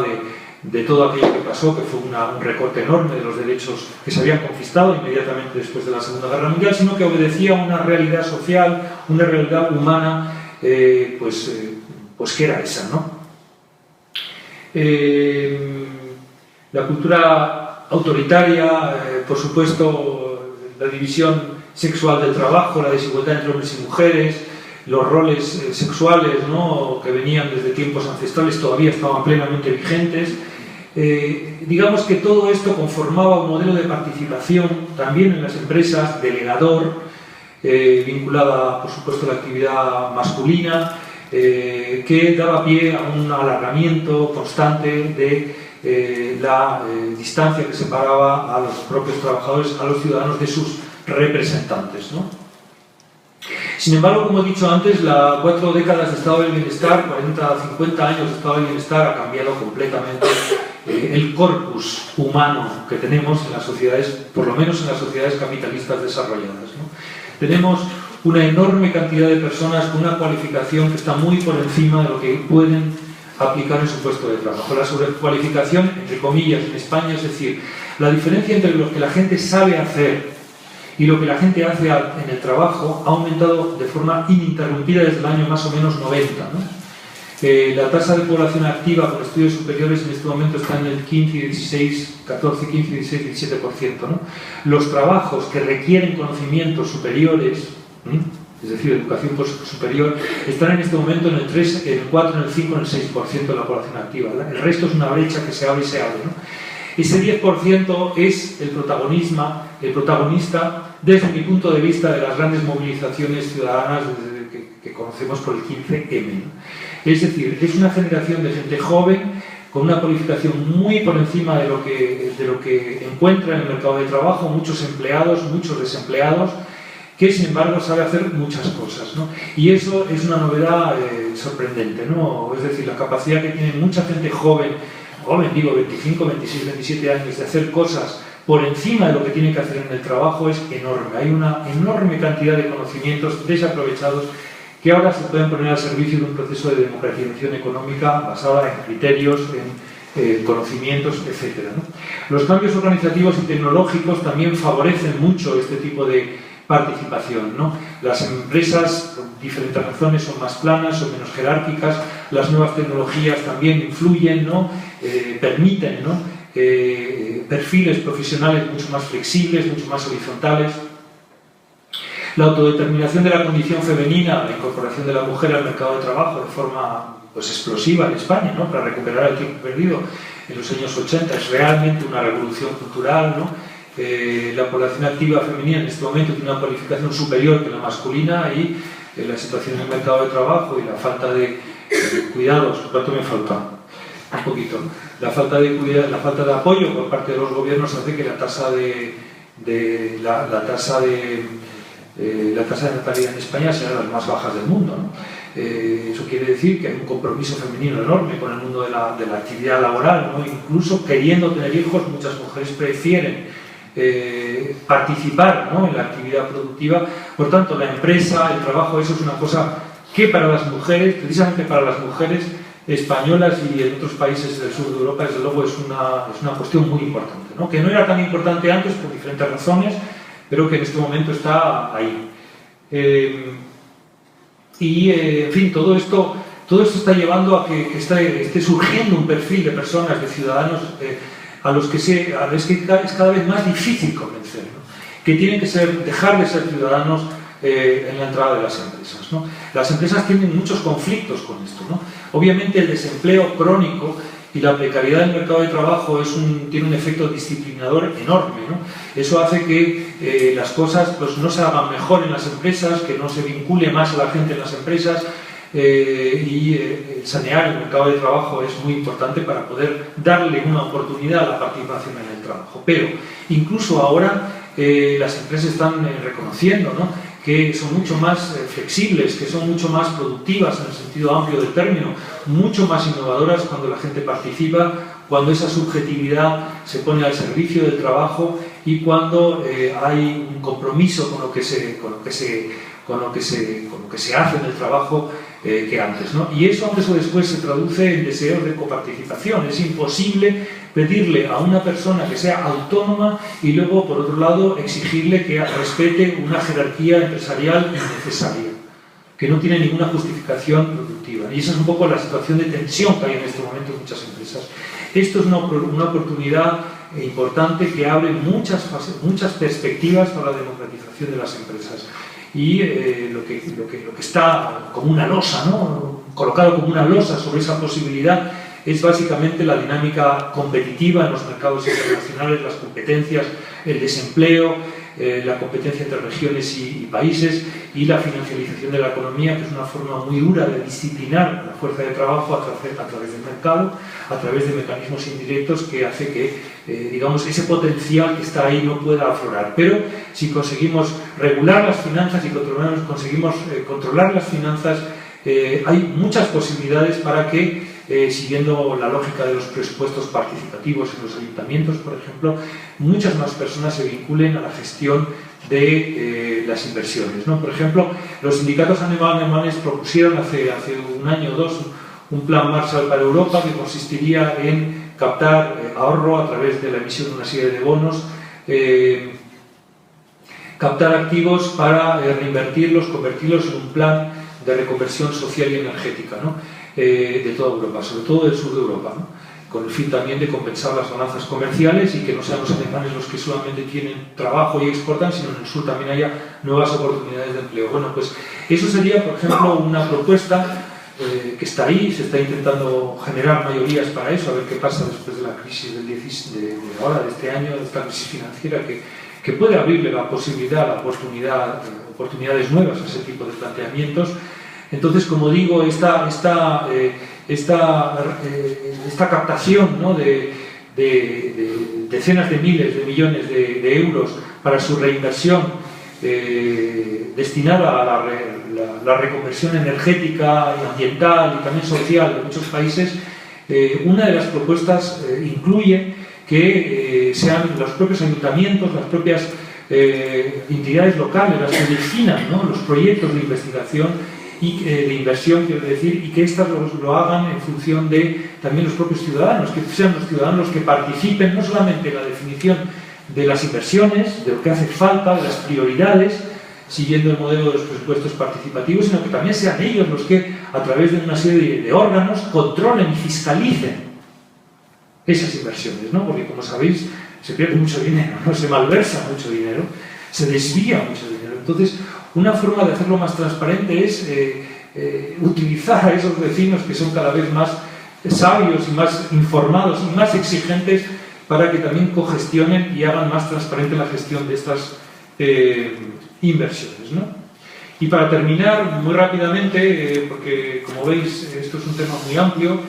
de todo aquello que pasó, que fue un recorte enorme de los derechos que se habían conquistado inmediatamente después de la Segunda Guerra Mundial, sino que obedecía a una realidad social, una realidad humana, pues que era esa, ¿no? La cultura autoritaria, por supuesto, la división sexual del trabajo, la desigualdad entre hombres y mujeres, los roles sexuales, ¿no?, que venían desde tiempos ancestrales, todavía estaban plenamente vigentes. Digamos que todo esto conformaba un modelo de participación también en las empresas, delegador, vinculada, por supuesto, a la actividad masculina, que daba pie a un alargamiento constante de la distancia que separaba a los propios trabajadores, a los ciudadanos, de sus representantes, ¿no? Sin embargo, como he dicho antes, las 4 décadas de estado del bienestar, 40, 50 años de estado del bienestar, ha cambiado completamente el corpus humano que tenemos en las sociedades, por lo menos en las sociedades capitalistas desarrolladas, ¿no? Tenemos una enorme cantidad de personas con una cualificación que está muy por encima de lo que pueden aplicar en su puesto de trabajo. La sobrecualificación, entre comillas, en España, es decir, la diferencia entre lo que la gente sabe hacer y lo que la gente hace en el trabajo ha aumentado de forma ininterrumpida desde el año más o menos 90, ¿no? La tasa de población activa con estudios superiores en este momento está en el 15 y 16, 14, 15, 16, 17%, ¿no? Los trabajos que requieren conocimientos superiores, es decir, educación superior, están en este momento en el 3, en el 4, en el 5, en el 6% de la población activa, ¿verdad? El resto es una brecha que se abre y se abre, ¿no? Ese 10% es el protagonista, desde mi punto de vista, de las grandes movilizaciones ciudadanas que conocemos por el 15M, ¿no? Es decir, es una generación de gente joven con una cualificación muy por encima de lo que encuentra en el mercado de trabajo, muchos empleados, muchos desempleados, que sin embargo sabe hacer muchas cosas, ¿no? Y eso es una novedad sorprendente, ¿no? Es decir, la capacidad que tiene mucha gente joven, digo 25, 26, 27 años, de hacer cosas por encima de lo que tiene que hacer en el trabajo es enorme. Hay una enorme cantidad de conocimientos desaprovechados que ahora se pueden poner al servicio de un proceso de democratización económica basada en criterios, en conocimientos, etc., ¿no? Los cambios organizativos y tecnológicos también favorecen mucho este tipo de participación, ¿no? Las empresas, por diferentes razones, son más planas, son menos jerárquicas, las nuevas tecnologías también influyen, ¿no? Permiten, ¿no? Perfiles profesionales mucho más flexibles, mucho más horizontales. La autodeterminación de la condición femenina, la incorporación de la mujer al mercado de trabajo de forma explosiva en España, ¿no? Para recuperar el tiempo perdido en los años 80, es realmente una revolución cultural, ¿no? La población activa femenina en este momento tiene una cualificación superior que la masculina y la situación en el mercado de trabajo y la falta de cuidados, ¿cuánto me falta? Un poquito. La falta de apoyo por parte de los gobiernos hace que la tasa de natalidad en España sea de las más bajas del mundo, ¿no? Eso quiere decir que hay un compromiso femenino enorme con el mundo de la actividad laboral, ¿no? Incluso queriendo tener hijos, muchas mujeres prefieren participar, ¿no? En la actividad productiva. Por tanto, la empresa, el trabajo, eso es una cosa que para las mujeres, precisamente para las mujeres españolas y en otros países del sur de Europa, desde luego es una cuestión muy importante, ¿no? Que no era tan importante antes por diferentes razones, pero que en este momento está ahí. En fin, todo esto está llevando a que esté surgiendo un perfil de personas, de ciudadanos, a los que es cada vez más difícil convencer, ¿no? Que tienen que dejar de ser ciudadanos en la entrada de las empresas, ¿no? Las empresas tienen muchos conflictos con esto, ¿no? Obviamente el desempleo crónico y la precariedad del mercado de trabajo tiene un efecto disciplinador enorme, ¿no? Eso hace que las cosas no se hagan mejor en las empresas, que no se vincule más a la gente en las empresas, sanear el mercado de trabajo es muy importante para poder darle una oportunidad a la participación en el trabajo. Pero incluso ahora las empresas están reconociendo, ¿no? Que son mucho más flexibles, que son mucho más productivas en el sentido amplio del término, mucho más innovadoras cuando la gente participa, cuando esa subjetividad se pone al servicio del trabajo y cuando hay un compromiso con lo que se hace en el trabajo que antes, ¿no? Y eso antes o después se traduce en deseos de coparticipación. Es imposible pedirle a una persona que sea autónoma y luego, por otro lado, exigirle que respete una jerarquía empresarial innecesaria, que no tiene ninguna justificación productiva. Y esa es un poco la situación de tensión que hay en este momento en muchas empresas. Esto es una oportunidad importante que abre muchas perspectivas para la democratización de las empresas. Y lo que está como una losa, ¿no? Colocado como una losa sobre esa posibilidad es básicamente la dinámica competitiva en los mercados internacionales, las competencias, el desempleo, la competencia entre regiones y países, y la financiarización de la economía, que es una forma muy dura de disciplinar la fuerza de trabajo a través del mercado, a través de mecanismos indirectos que hace que, digamos, ese potencial que está ahí no pueda aflorar. Pero si conseguimos regular las finanzas y conseguimos controlar las finanzas, hay muchas posibilidades para que, siguiendo la lógica de los presupuestos participativos en los ayuntamientos, por ejemplo, muchas más personas se vinculen a la gestión de las inversiones, ¿no? Por ejemplo, los sindicatos alemanes propusieron hace un año o dos un plan Marshall para Europa que consistiría en captar ahorro a través de la emisión de una serie de bonos, captar activos para reinvertirlos, convertirlos en un plan de reconversión social y energética, ¿no? De toda Europa, sobre todo del sur de Europa, ¿no? Con el fin también de compensar las balanzas comerciales y que no sean los alemanes los que solamente tienen trabajo y exportan, sino en el sur también haya nuevas oportunidades de empleo. Bueno, pues eso sería, por ejemplo, una propuesta que está ahí, se está intentando generar mayorías para eso, a ver qué pasa después de la crisis de ahora, de este año, de esta crisis financiera, que puede abrirle la posibilidad, la oportunidad, oportunidades nuevas a ese tipo de planteamientos. Entonces, como digo, esta captación, ¿no?, de decenas de miles de millones de euros para su reinversión destinada a la reconversión energética y ambiental y también social de muchos países, una de las propuestas incluye que sean los propios ayuntamientos, las propias entidades locales las que definan, ¿no?, los proyectos de investigación y de inversión, quiero decir, y que éstas lo hagan en función de también los propios ciudadanos, que sean los ciudadanos los que participen no solamente en la definición de las inversiones, de lo que hace falta, de las prioridades, siguiendo el modelo de los presupuestos participativos, sino que también sean ellos los que, a través de una serie de órganos, controlen y fiscalicen esas inversiones, ¿no? Porque, como sabéis, se pierde mucho dinero, ¿no? Se malversa mucho dinero, se desvía mucho dinero. Entonces, una forma de hacerlo más transparente es utilizar a esos vecinos que son cada vez más sabios y más informados y más exigentes para que también cogestionen y hagan más transparente la gestión de estas inversiones, ¿no? Y para terminar, muy rápidamente, porque como veis esto es un tema muy amplio,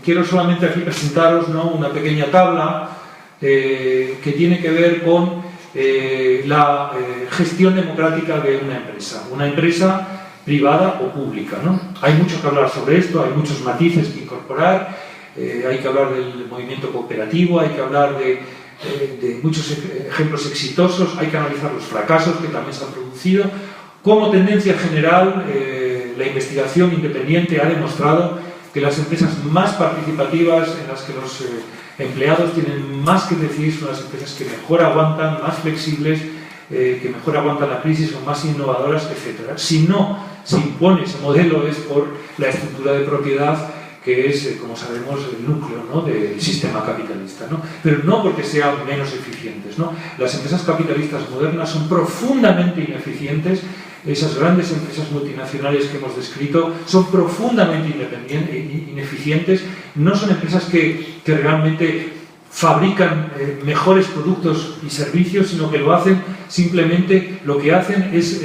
quiero solamente aquí presentaros, ¿no?, una pequeña tabla que tiene que ver con la gestión democrática de una empresa privada o pública, ¿no? Hay mucho que hablar sobre esto, hay muchos matices que incorporar, hay que hablar del movimiento cooperativo, hay que hablar de muchos ejemplos exitosos, hay que analizar los fracasos que también se han producido. Como tendencia general, la investigación independiente ha demostrado que las empresas más participativas, en las que los empleados tienen más que decidir, son las empresas que mejor aguantan, más flexibles, que mejor aguantan la crisis, son más innovadoras, etc. Si no se impone ese modelo es por la estructura de propiedad, que es, como sabemos, el núcleo, ¿no?, del sistema capitalista, ¿no? Pero no porque sean menos eficientes, ¿no? Las empresas capitalistas modernas son profundamente ineficientes. Esas grandes empresas multinacionales que hemos descrito son profundamente ineficientes, no son empresas que realmente fabrican mejores productos y servicios, sino que lo hacen simplemente, lo que hacen es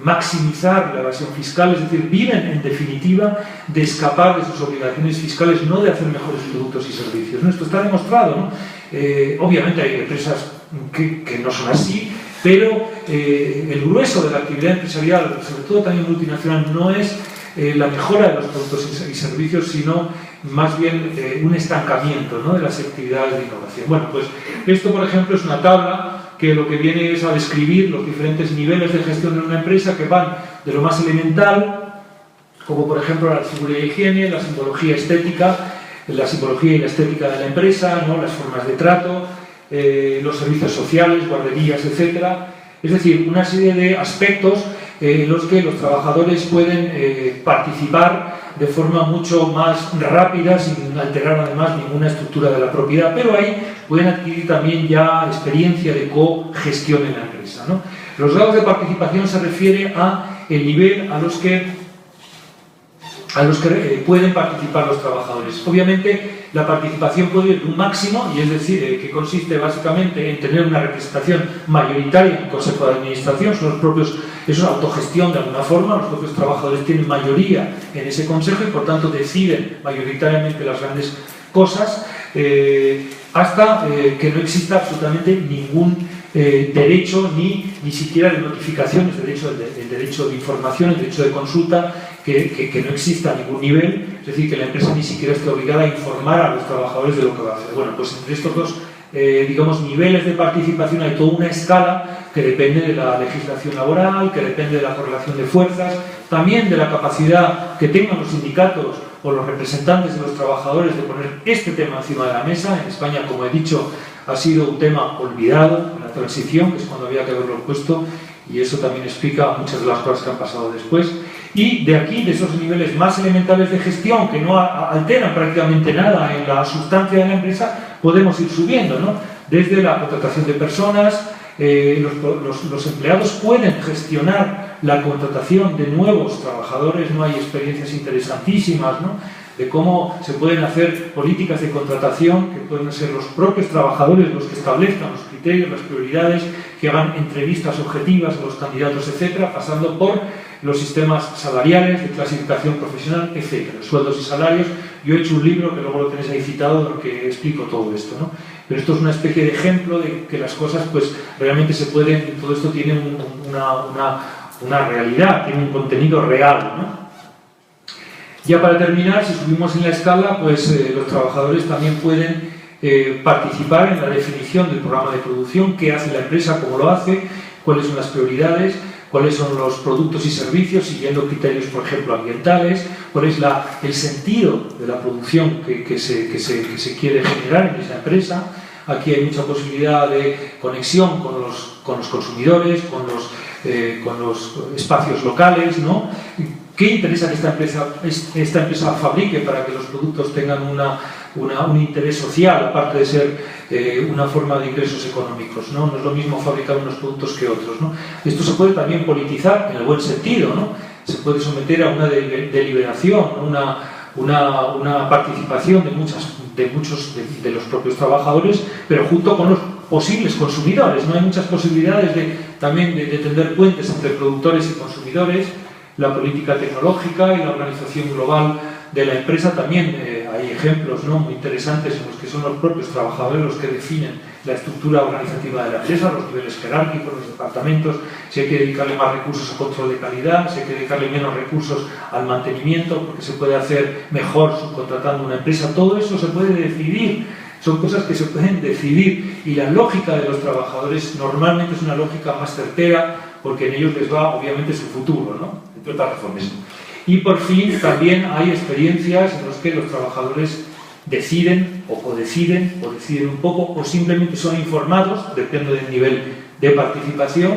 maximizar la evasión fiscal, es decir, viven en definitiva de escapar de sus obligaciones fiscales, no de hacer mejores productos y servicios, ¿no? Esto está demostrado, ¿no? Obviamente hay empresas que no son así, pero el grueso de la actividad empresarial, sobre todo también multinacional, no es la mejora de los productos y servicios, sino más bien un estancamiento, ¿no?, de las actividades de innovación. Bueno, pues esto, por ejemplo, es una tabla que lo que viene es a describir los diferentes niveles de gestión de una empresa, que van de lo más elemental, como por ejemplo la seguridad y higiene, la simbología estética, la simbología y la estética de la empresa, ¿no?, las formas de trato, los servicios sociales, guarderías, etc. Es decir, una serie de aspectos en los que los trabajadores pueden participar de forma mucho más rápida, sin alterar además ninguna estructura de la propiedad, pero ahí pueden adquirir también ya experiencia de cogestión en la empresa, ¿no? Los grados de participación se refiere a el nivel a los que a los que pueden participar los trabajadores. Obviamente, la participación puede ir de un máximo, y es decir, que consiste básicamente en tener una representación mayoritaria en el Consejo de Administración, son los propios, eso es autogestión de alguna forma, los propios trabajadores tienen mayoría en ese Consejo y por tanto deciden mayoritariamente las grandes cosas, hasta que no exista absolutamente ningún derecho ni siquiera de notificación, el derecho de información, el derecho de consulta, que no exista a ningún nivel, es decir, que la empresa ni siquiera esté obligada a informar a los trabajadores de lo que va a hacer. Bueno, pues entre estos dos digamos, niveles de participación hay toda una escala que depende de la legislación laboral, que depende de la correlación de fuerzas, también de la capacidad que tengan los sindicatos o los representantes de los trabajadores de poner este tema encima de la mesa. En España, como he dicho, ha sido un tema olvidado en la transición, que es cuando había que haberlo puesto, y eso también explica muchas de las cosas que han pasado después. Y de aquí, de esos niveles más elementales de gestión, que no alteran prácticamente nada en la sustancia de la empresa, podemos ir subiendo, ¿no? Desde la contratación de personas, los empleados pueden gestionar la contratación de nuevos trabajadores, no hay experiencias interesantísimas, ¿no?, de cómo se pueden hacer políticas de contratación, que pueden ser los propios trabajadores los que establezcan los criterios, las prioridades, que hagan entrevistas objetivas a los candidatos, etcétera, pasando por los sistemas salariales, de clasificación profesional, etcétera, sueldos y salarios. Yo he hecho un libro, que luego lo tenéis ahí citado, en el que explico todo esto, ¿no? Pero esto es una especie de ejemplo de que las cosas, pues, realmente se pueden, todo esto tiene una realidad, tiene un contenido real, ¿no? Ya para terminar, si subimos en la escala, pues los trabajadores también pueden participar en la definición del programa de producción, qué hace la empresa, cómo lo hace, cuáles son las prioridades, cuáles son los productos y servicios, siguiendo criterios, por ejemplo, ambientales, cuál es el sentido de la producción que se quiere generar en esa empresa. Aquí hay mucha posibilidad de conexión con los consumidores, con los espacios locales, ¿no? ¿Qué interesa que esta empresa fabrique para que los productos tengan un interés social, aparte de ser una forma de ingresos económicos, ¿no? No es lo mismo fabricar unos productos que otros, ¿no? Esto se puede también politizar en el buen sentido, ¿no? Se puede someter a una deliberación, una participación de muchos de los propios trabajadores, pero junto con los posibles consumidores, ¿no? Hay muchas posibilidades también de tender puentes entre productores y consumidores. La política tecnológica y la organización global de la empresa también hay ejemplos, ¿no?, muy interesantes en los que son los propios trabajadores los que definen la estructura organizativa de la empresa, los niveles jerárquicos, los departamentos, si hay que dedicarle más recursos a control de calidad, si hay que dedicarle menos recursos al mantenimiento, porque se puede hacer mejor subcontratando una empresa. Todo eso se puede decidir, son cosas que se pueden decidir, y la lógica de los trabajadores normalmente es una lógica más certera, porque en ellos les va obviamente su futuro, ¿no?, entre otras razones. Y por fin también hay experiencias en las que los trabajadores deciden o codeciden o deciden un poco o simplemente son informados, depende del nivel de participación,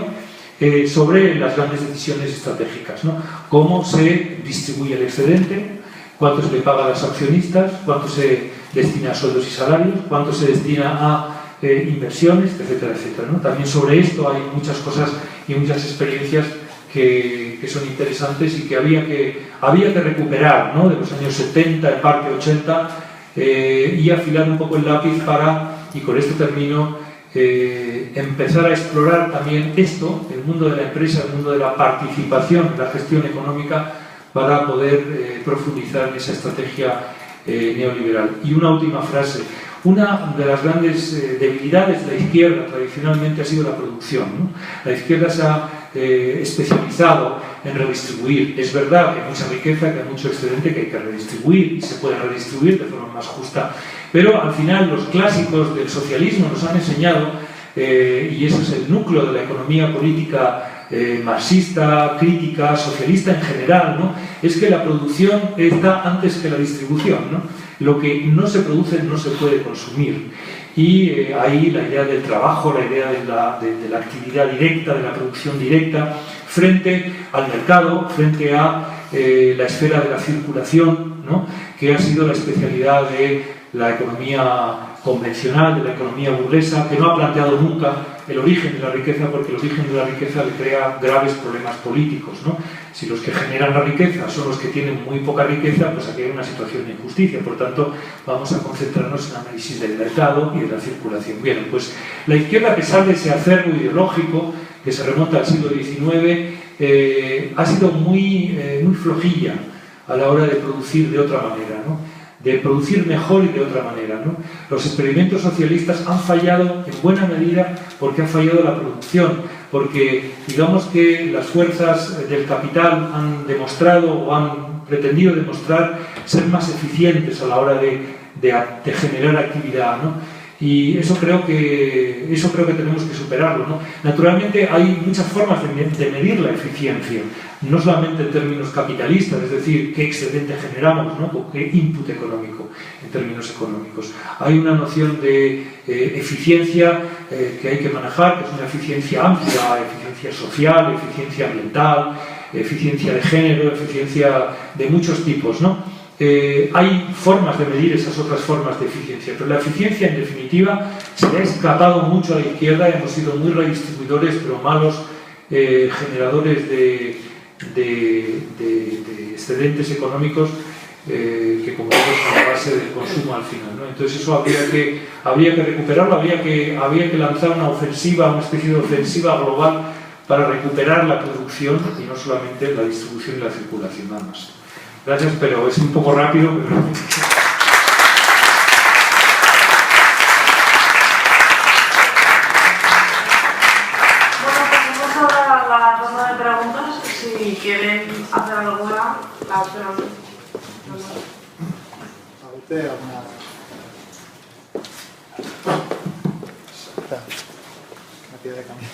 sobre las grandes decisiones estratégicas, ¿no? Cómo se distribuye el excedente, cuánto se le paga a los accionistas, cuánto se destina a sueldos y salarios, cuánto se destina a inversiones, etcétera, etcétera, ¿no? También sobre esto hay muchas cosas y muchas experiencias que son interesantes y que había que recuperar, ¿no?, de los años 70, en parte 80, y afilar un poco el lápiz para, y con esto termino, empezar a explorar también esto, el mundo de la empresa, el mundo de la participación en la gestión económica, para poder profundizar en esa estrategia neoliberal. Y una última frase. Una de las grandes debilidades de la izquierda tradicionalmente ha sido la producción, ¿no? La izquierda se ha especializado en redistribuir. Es verdad que hay mucha riqueza, que hay mucho excedente que hay que redistribuir y se puede redistribuir de forma más justa, pero al final los clásicos del socialismo nos han enseñado, y ese es el núcleo de la economía política marxista, crítica, socialista en general, ¿no?, es que la producción está antes que la distribución, ¿no? Lo que no se produce no se puede consumir. Y ahí la idea del trabajo, la idea de la actividad directa, de la producción directa, frente al mercado, frente a la esfera de la circulación ¿no?, que ha sido la especialidad de la economía convencional, de la economía burguesa, que no ha planteado nunca el origen de la riqueza, porque el origen de la riqueza le crea graves problemas políticos, ¿no? Si los que generan la riqueza son los que tienen muy poca riqueza, pues aquí hay una situación de injusticia. Por tanto, vamos a concentrarnos en el análisis del mercado y de la circulación. Bien, pues la izquierda, a pesar de ese acervo ideológico que se remonta al siglo XIX, ha sido muy flojilla a la hora de producir de otra manera, ¿no?, de producir mejor y de otra manera, ¿no? Los experimentos socialistas han fallado en buena medida porque ha fallado la producción, porque digamos que las fuerzas del capital han demostrado o han pretendido demostrar ser más eficientes a la hora de generar actividad, ¿no? Y eso creo que tenemos que superarlo, ¿no? Naturalmente hay muchas formas de medir la eficiencia, no solamente en términos capitalistas, es decir, qué excedente generamos, ¿no?, o qué input económico en términos económicos. Hay una noción de eficiencia que hay que manejar, que es una eficiencia amplia, eficiencia social, eficiencia ambiental, eficiencia de género, eficiencia de muchos tipos, ¿no? Hay formas de medir esas otras formas de eficiencia, pero la eficiencia, en definitiva, se le ha escapado mucho a la izquierda. Hemos sido muy redistribuidores, pero malos generadores de excedentes económicos que, como vemos, son la base del consumo al final, ¿no? Entonces eso habría que recuperarlo, había que lanzar una ofensiva, una especie de ofensiva global para recuperar la producción y no solamente la distribución y la circulación, nada más. Gracias, pero es un poco rápido. Pero... Bueno, pasamos ahora a la ronda de preguntas. Si quieren hacer alguna, la hacen. A usted alguna. Me pide de camino.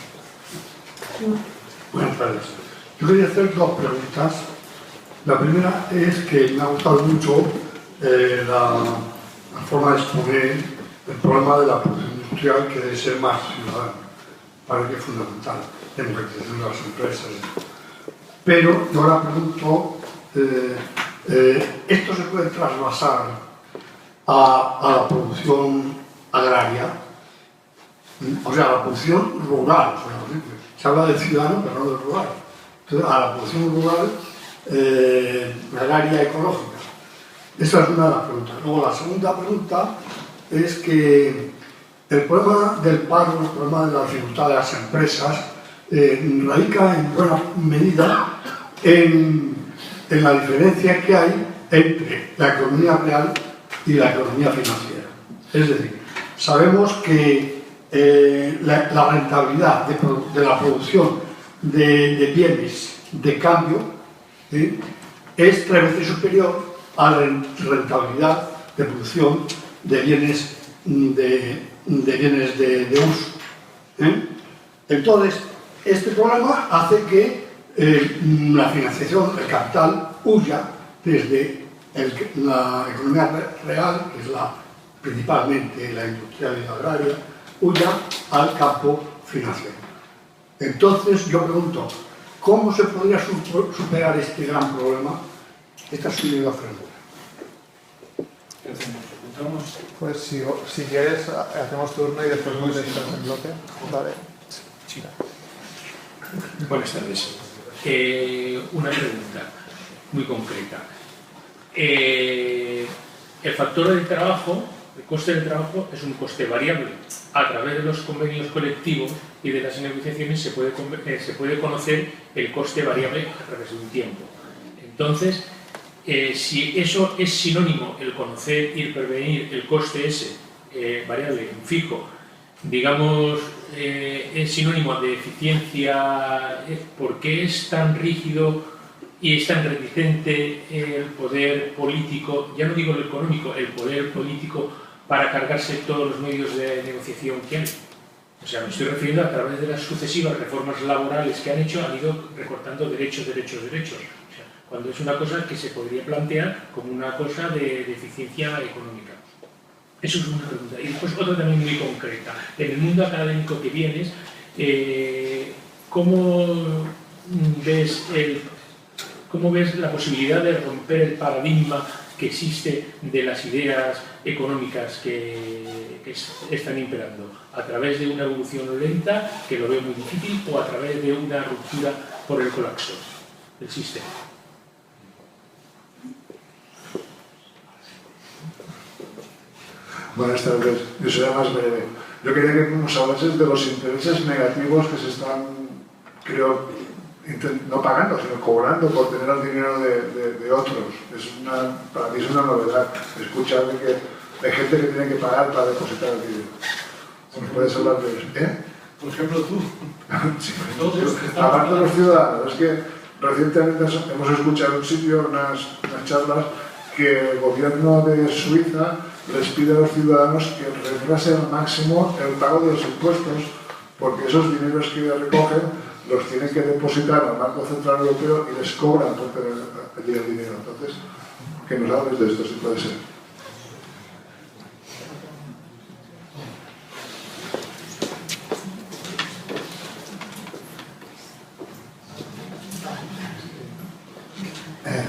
Buenas tardes. Yo quería hacer dos preguntas. La primera es que me ha gustado mucho la forma de exponer el problema de la producción industrial, que debe ser más ciudadana. Para que es fundamental, democratización de las empresas. Pero yo ahora pregunto, ¿esto se puede trasvasar a la producción agraria? O sea, a la producción rural. O sea, se habla del ciudadano, pero no del rural. Entonces, a la producción rural, agraria ecológica. Esa es una de las preguntas. Luego, la segunda pregunta es que el problema del paro, el problema de la dificultad de las empresas, radica en buena medida en la diferencia que hay entre la economía real y la economía financiera. Es decir, sabemos que la rentabilidad de la producción de bienes de cambio es 3 veces superior a la rentabilidad de producción de bienes de uso. Entonces, este problema hace que la financiación, el capital, huya desde la economía real, que es principalmente la industrial y la agraria, huya al campo financiero. Entonces, yo pregunto, ¿cómo se podría superar este gran problema? Esta es mi pregunta. Pues si quieres, hacemos turno y después contestas en bloque. Vale. Sí. Buenas tardes. Una pregunta muy concreta. El factor del trabajo, el coste del trabajo, es un coste variable. A través de los convenios colectivos y de las negociaciones se puede conocer el coste variable a través de un tiempo. Entonces, si eso es sinónimo, el conocer y el prevenir el coste ese variable, fijo, digamos, es sinónimo de eficiencia, ¿por qué es tan rígido y es tan reticente el poder político, ya no digo el económico, el poder político para cargarse todos los medios de negociación que hay? O sea, me estoy refiriendo a través de las sucesivas reformas laborales que han hecho, han ido recortando derechos. O sea, cuando es una cosa que se podría plantear como una cosa de eficiencia económica. Eso es una pregunta. Y después otra también muy concreta. En el mundo académico que vienes, ¿cómo ves la posibilidad de romper el paradigma que existe de las ideas económicas que están imperando, a través de una evolución lenta, que lo veo muy difícil, o a través de una ruptura por el colapso del sistema. Buenas tardes, yo seré más breve. Yo quería que nos hablases de los intereses negativos que se están, creo, no pagando, sino cobrando por tener el dinero de otros. Para mí es una novedad escuchar de que hay gente que tiene que pagar para depositar el dinero. ¿Nos puedes hablar de eso? Por ejemplo, tú. Sí, aparte de los ciudadanos, es que recientemente hemos escuchado en un sitio unas charlas que el gobierno de Suiza les pide a los ciudadanos que retrasen al máximo el pago de los impuestos, porque esos dineros que recogen los tienen que depositar al Banco Central Europeo y les cobran por tener allí el dinero. Entonces, que nos hables de esto, si puede ser.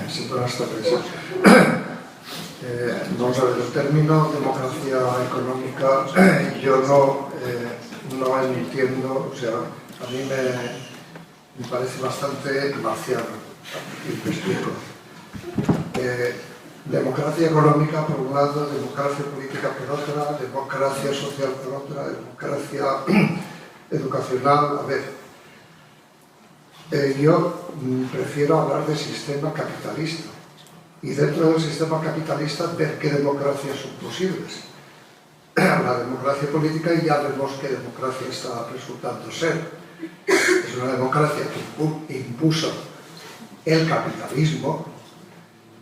Sí, buenas tardes. Vamos a ver, el término democracia económica yo no entiendo, o sea, a mí me parece bastante marciano, y me explico. Democracia económica por un lado, democracia política por otra, democracia social por otra, democracia educacional. A ver, yo prefiero hablar de sistema capitalista y dentro del sistema capitalista ver qué democracias son posibles. La democracia política ya vemos qué democracia está resultando ser. Es una democracia que impuso el capitalismo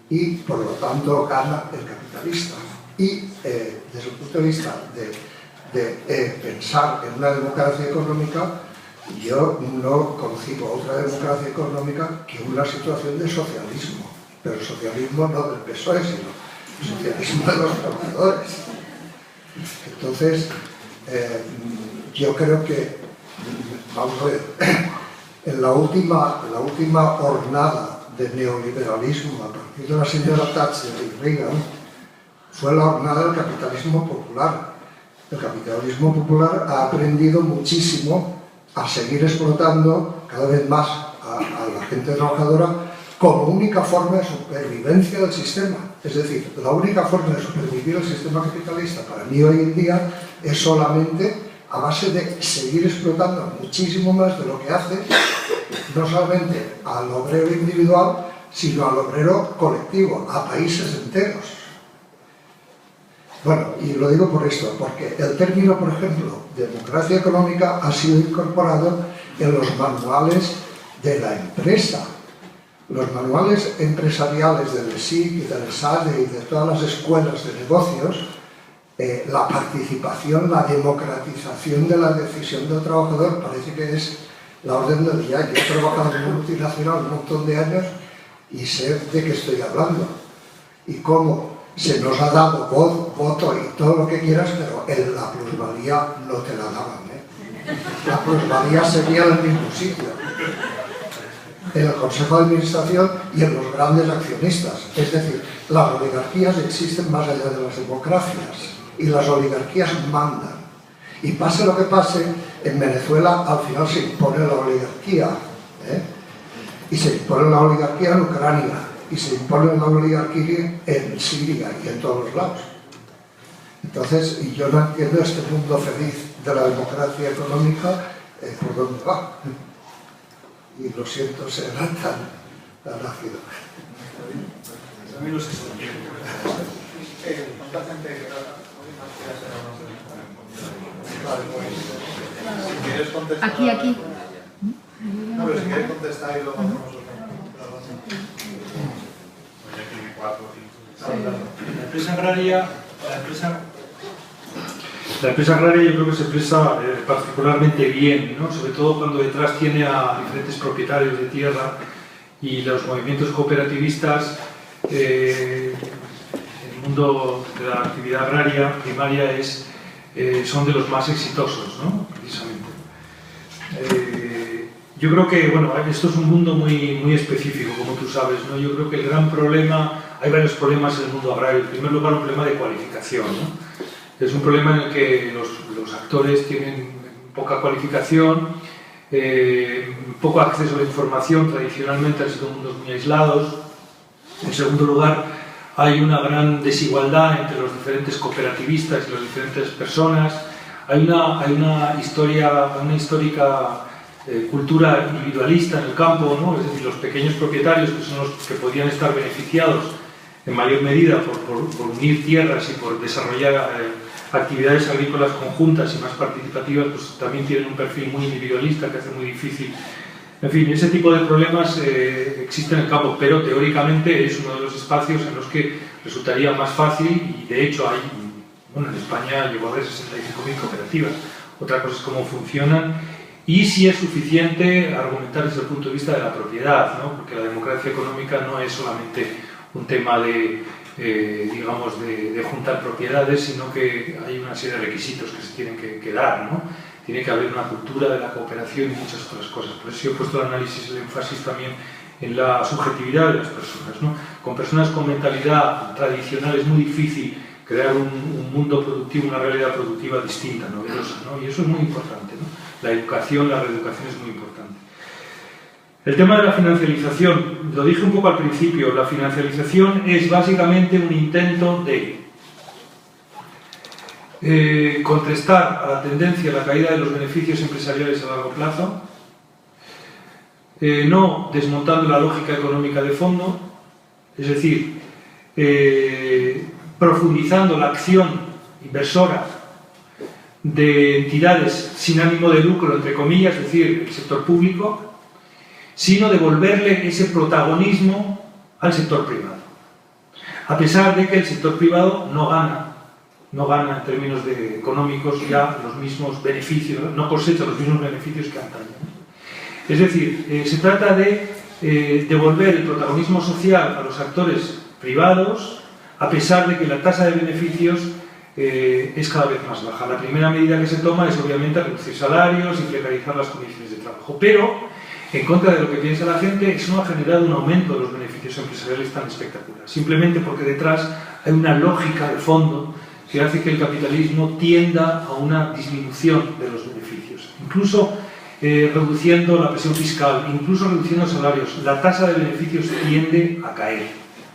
y por lo tanto gana el capitalista. Y desde el punto de vista de pensar en una democracia económica, yo no concibo otra democracia económica que una situación de socialismo, pero el socialismo no del PSOE, sino el socialismo de los trabajadores. Entonces, yo creo que, vamos a ver, en la última hornada de neoliberalismo a partir de la señora Thatcher y Reagan fue la hornada del capitalismo popular. El capitalismo popular ha aprendido muchísimo a seguir explotando cada vez más a la gente trabajadora como única forma de supervivencia del sistema. Es decir, la única forma de supervivir el sistema capitalista para mí hoy en día es solamente a base de seguir explotando muchísimo más de lo que hace, no solamente al obrero individual, sino al obrero colectivo, a países enteros. Bueno, y lo digo por esto, porque el término, por ejemplo, democracia económica ha sido incorporado en los manuales de la empresa. Los manuales empresariales del ESIC y del ESADE y de todas las escuelas de negocios, la participación, la democratización de la decisión del trabajador parece que es la orden del día. Yo he trabajado en una multinacional un montón de años y sé de qué estoy hablando. Y cómo se nos ha dado voz, voto y todo lo que quieras, pero la plusvalía no te la daban. La plusvalía sería en el mismo sitio, en el Consejo de Administración y en los grandes accionistas. Es decir, las oligarquías existen más allá de las democracias y las oligarquías mandan. Y pase lo que pase, en Venezuela al final se impone la oligarquía, y se impone la oligarquía en Ucrania, y se impone la oligarquía en Siria y en todos los lados. Entonces, y yo no entiendo este mundo feliz de la democracia económica por dónde va. Y lo siento, será tan ácido. También lo sé. Si quieres contestar... Aquí. No, pero si quieres contestar y luego hacemos otra. La empresa agraria yo creo que se expresa particularmente bien, ¿no? Sobre todo cuando detrás tiene a diferentes propietarios de tierra y los movimientos cooperativistas. El mundo de la actividad agraria primaria son de los más exitosos, ¿no? Precisamente. Yo creo que, bueno, esto es un mundo muy específico, como tú sabes, ¿no? Yo creo que el gran problema hay varios problemas en el mundo agrario. En primer lugar, un problema de cualificación, ¿no? Es un problema en el que los actores tienen poca cualificación, poco acceso a la información, tradicionalmente han sido mundos muy aislados. En segundo lugar, hay una gran desigualdad entre los diferentes cooperativistas y las diferentes personas. Hay una histórica cultura individualista en el campo, ¿no? Es decir, los pequeños propietarios, que son los que podrían estar beneficiados en mayor medida por unir tierras y por desarrollar actividades agrícolas conjuntas y más participativas, pues también tienen un perfil muy individualista que hace muy difícil. En fin, ese tipo de problemas existen en el campo, pero teóricamente es uno de los espacios en los que resultaría más fácil, y de hecho hay, bueno, en España llegó a haber 65.000 cooperativas. Otra cosa es cómo funcionan y si es suficiente argumentar desde el punto de vista de la propiedad, ¿no? Porque la democracia económica no es solamente un tema de juntar propiedades, sino que hay una serie de requisitos que se tienen que dar, ¿no? Tiene que haber una cultura de la cooperación y muchas otras cosas. Por eso yo he puesto el análisis, el énfasis también en la subjetividad de las personas, ¿no? Con personas con mentalidad tradicional es muy difícil crear un mundo productivo, una realidad productiva distinta, novedosa, ¿no? Y eso es muy importante, ¿no? La educación, la reeducación es muy importante. El tema de la financialización, lo dije un poco al principio, la financialización es básicamente un intento de contestar a la tendencia a la caída de los beneficios empresariales a largo plazo, no desmontando la lógica económica de fondo, es decir, profundizando la acción inversora de entidades sin ánimo de lucro, entre comillas, es decir, el sector público, sino devolverle ese protagonismo al sector privado. A pesar de que el sector privado no gana en términos económicos ya los mismos beneficios, no cosecha los mismos beneficios que antaño. Es decir, se trata de devolver el protagonismo social a los actores privados, a pesar de que la tasa de beneficios es cada vez más baja. La primera medida que se toma es obviamente reducir salarios y precarizar las condiciones de trabajo, pero en contra de lo que piensa la gente, eso no ha generado un aumento de los beneficios empresariales tan espectacular, simplemente porque detrás hay una lógica de fondo que hace que el capitalismo tienda a una disminución de los beneficios, incluso reduciendo la presión fiscal, incluso reduciendo salarios. La tasa de beneficios tiende a caer.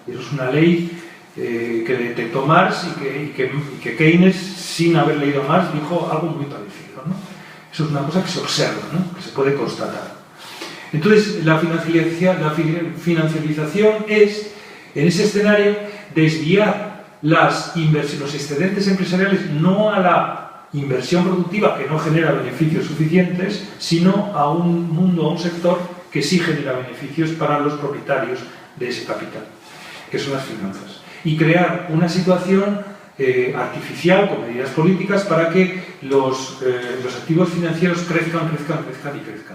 Eso es una ley que detectó Marx y que Keynes, sin haber leído a Marx, dijo algo muy parecido, ¿no? Eso es una cosa que se observa, ¿no? Que se puede constatar. Entonces, la financiarización es, en ese escenario, desviar los excedentes empresariales no a la inversión productiva que no genera beneficios suficientes, sino a un mundo, a un sector que sí genera beneficios para los propietarios de ese capital, que son las finanzas. Y crear una situación artificial con medidas políticas para que los activos financieros crezcan.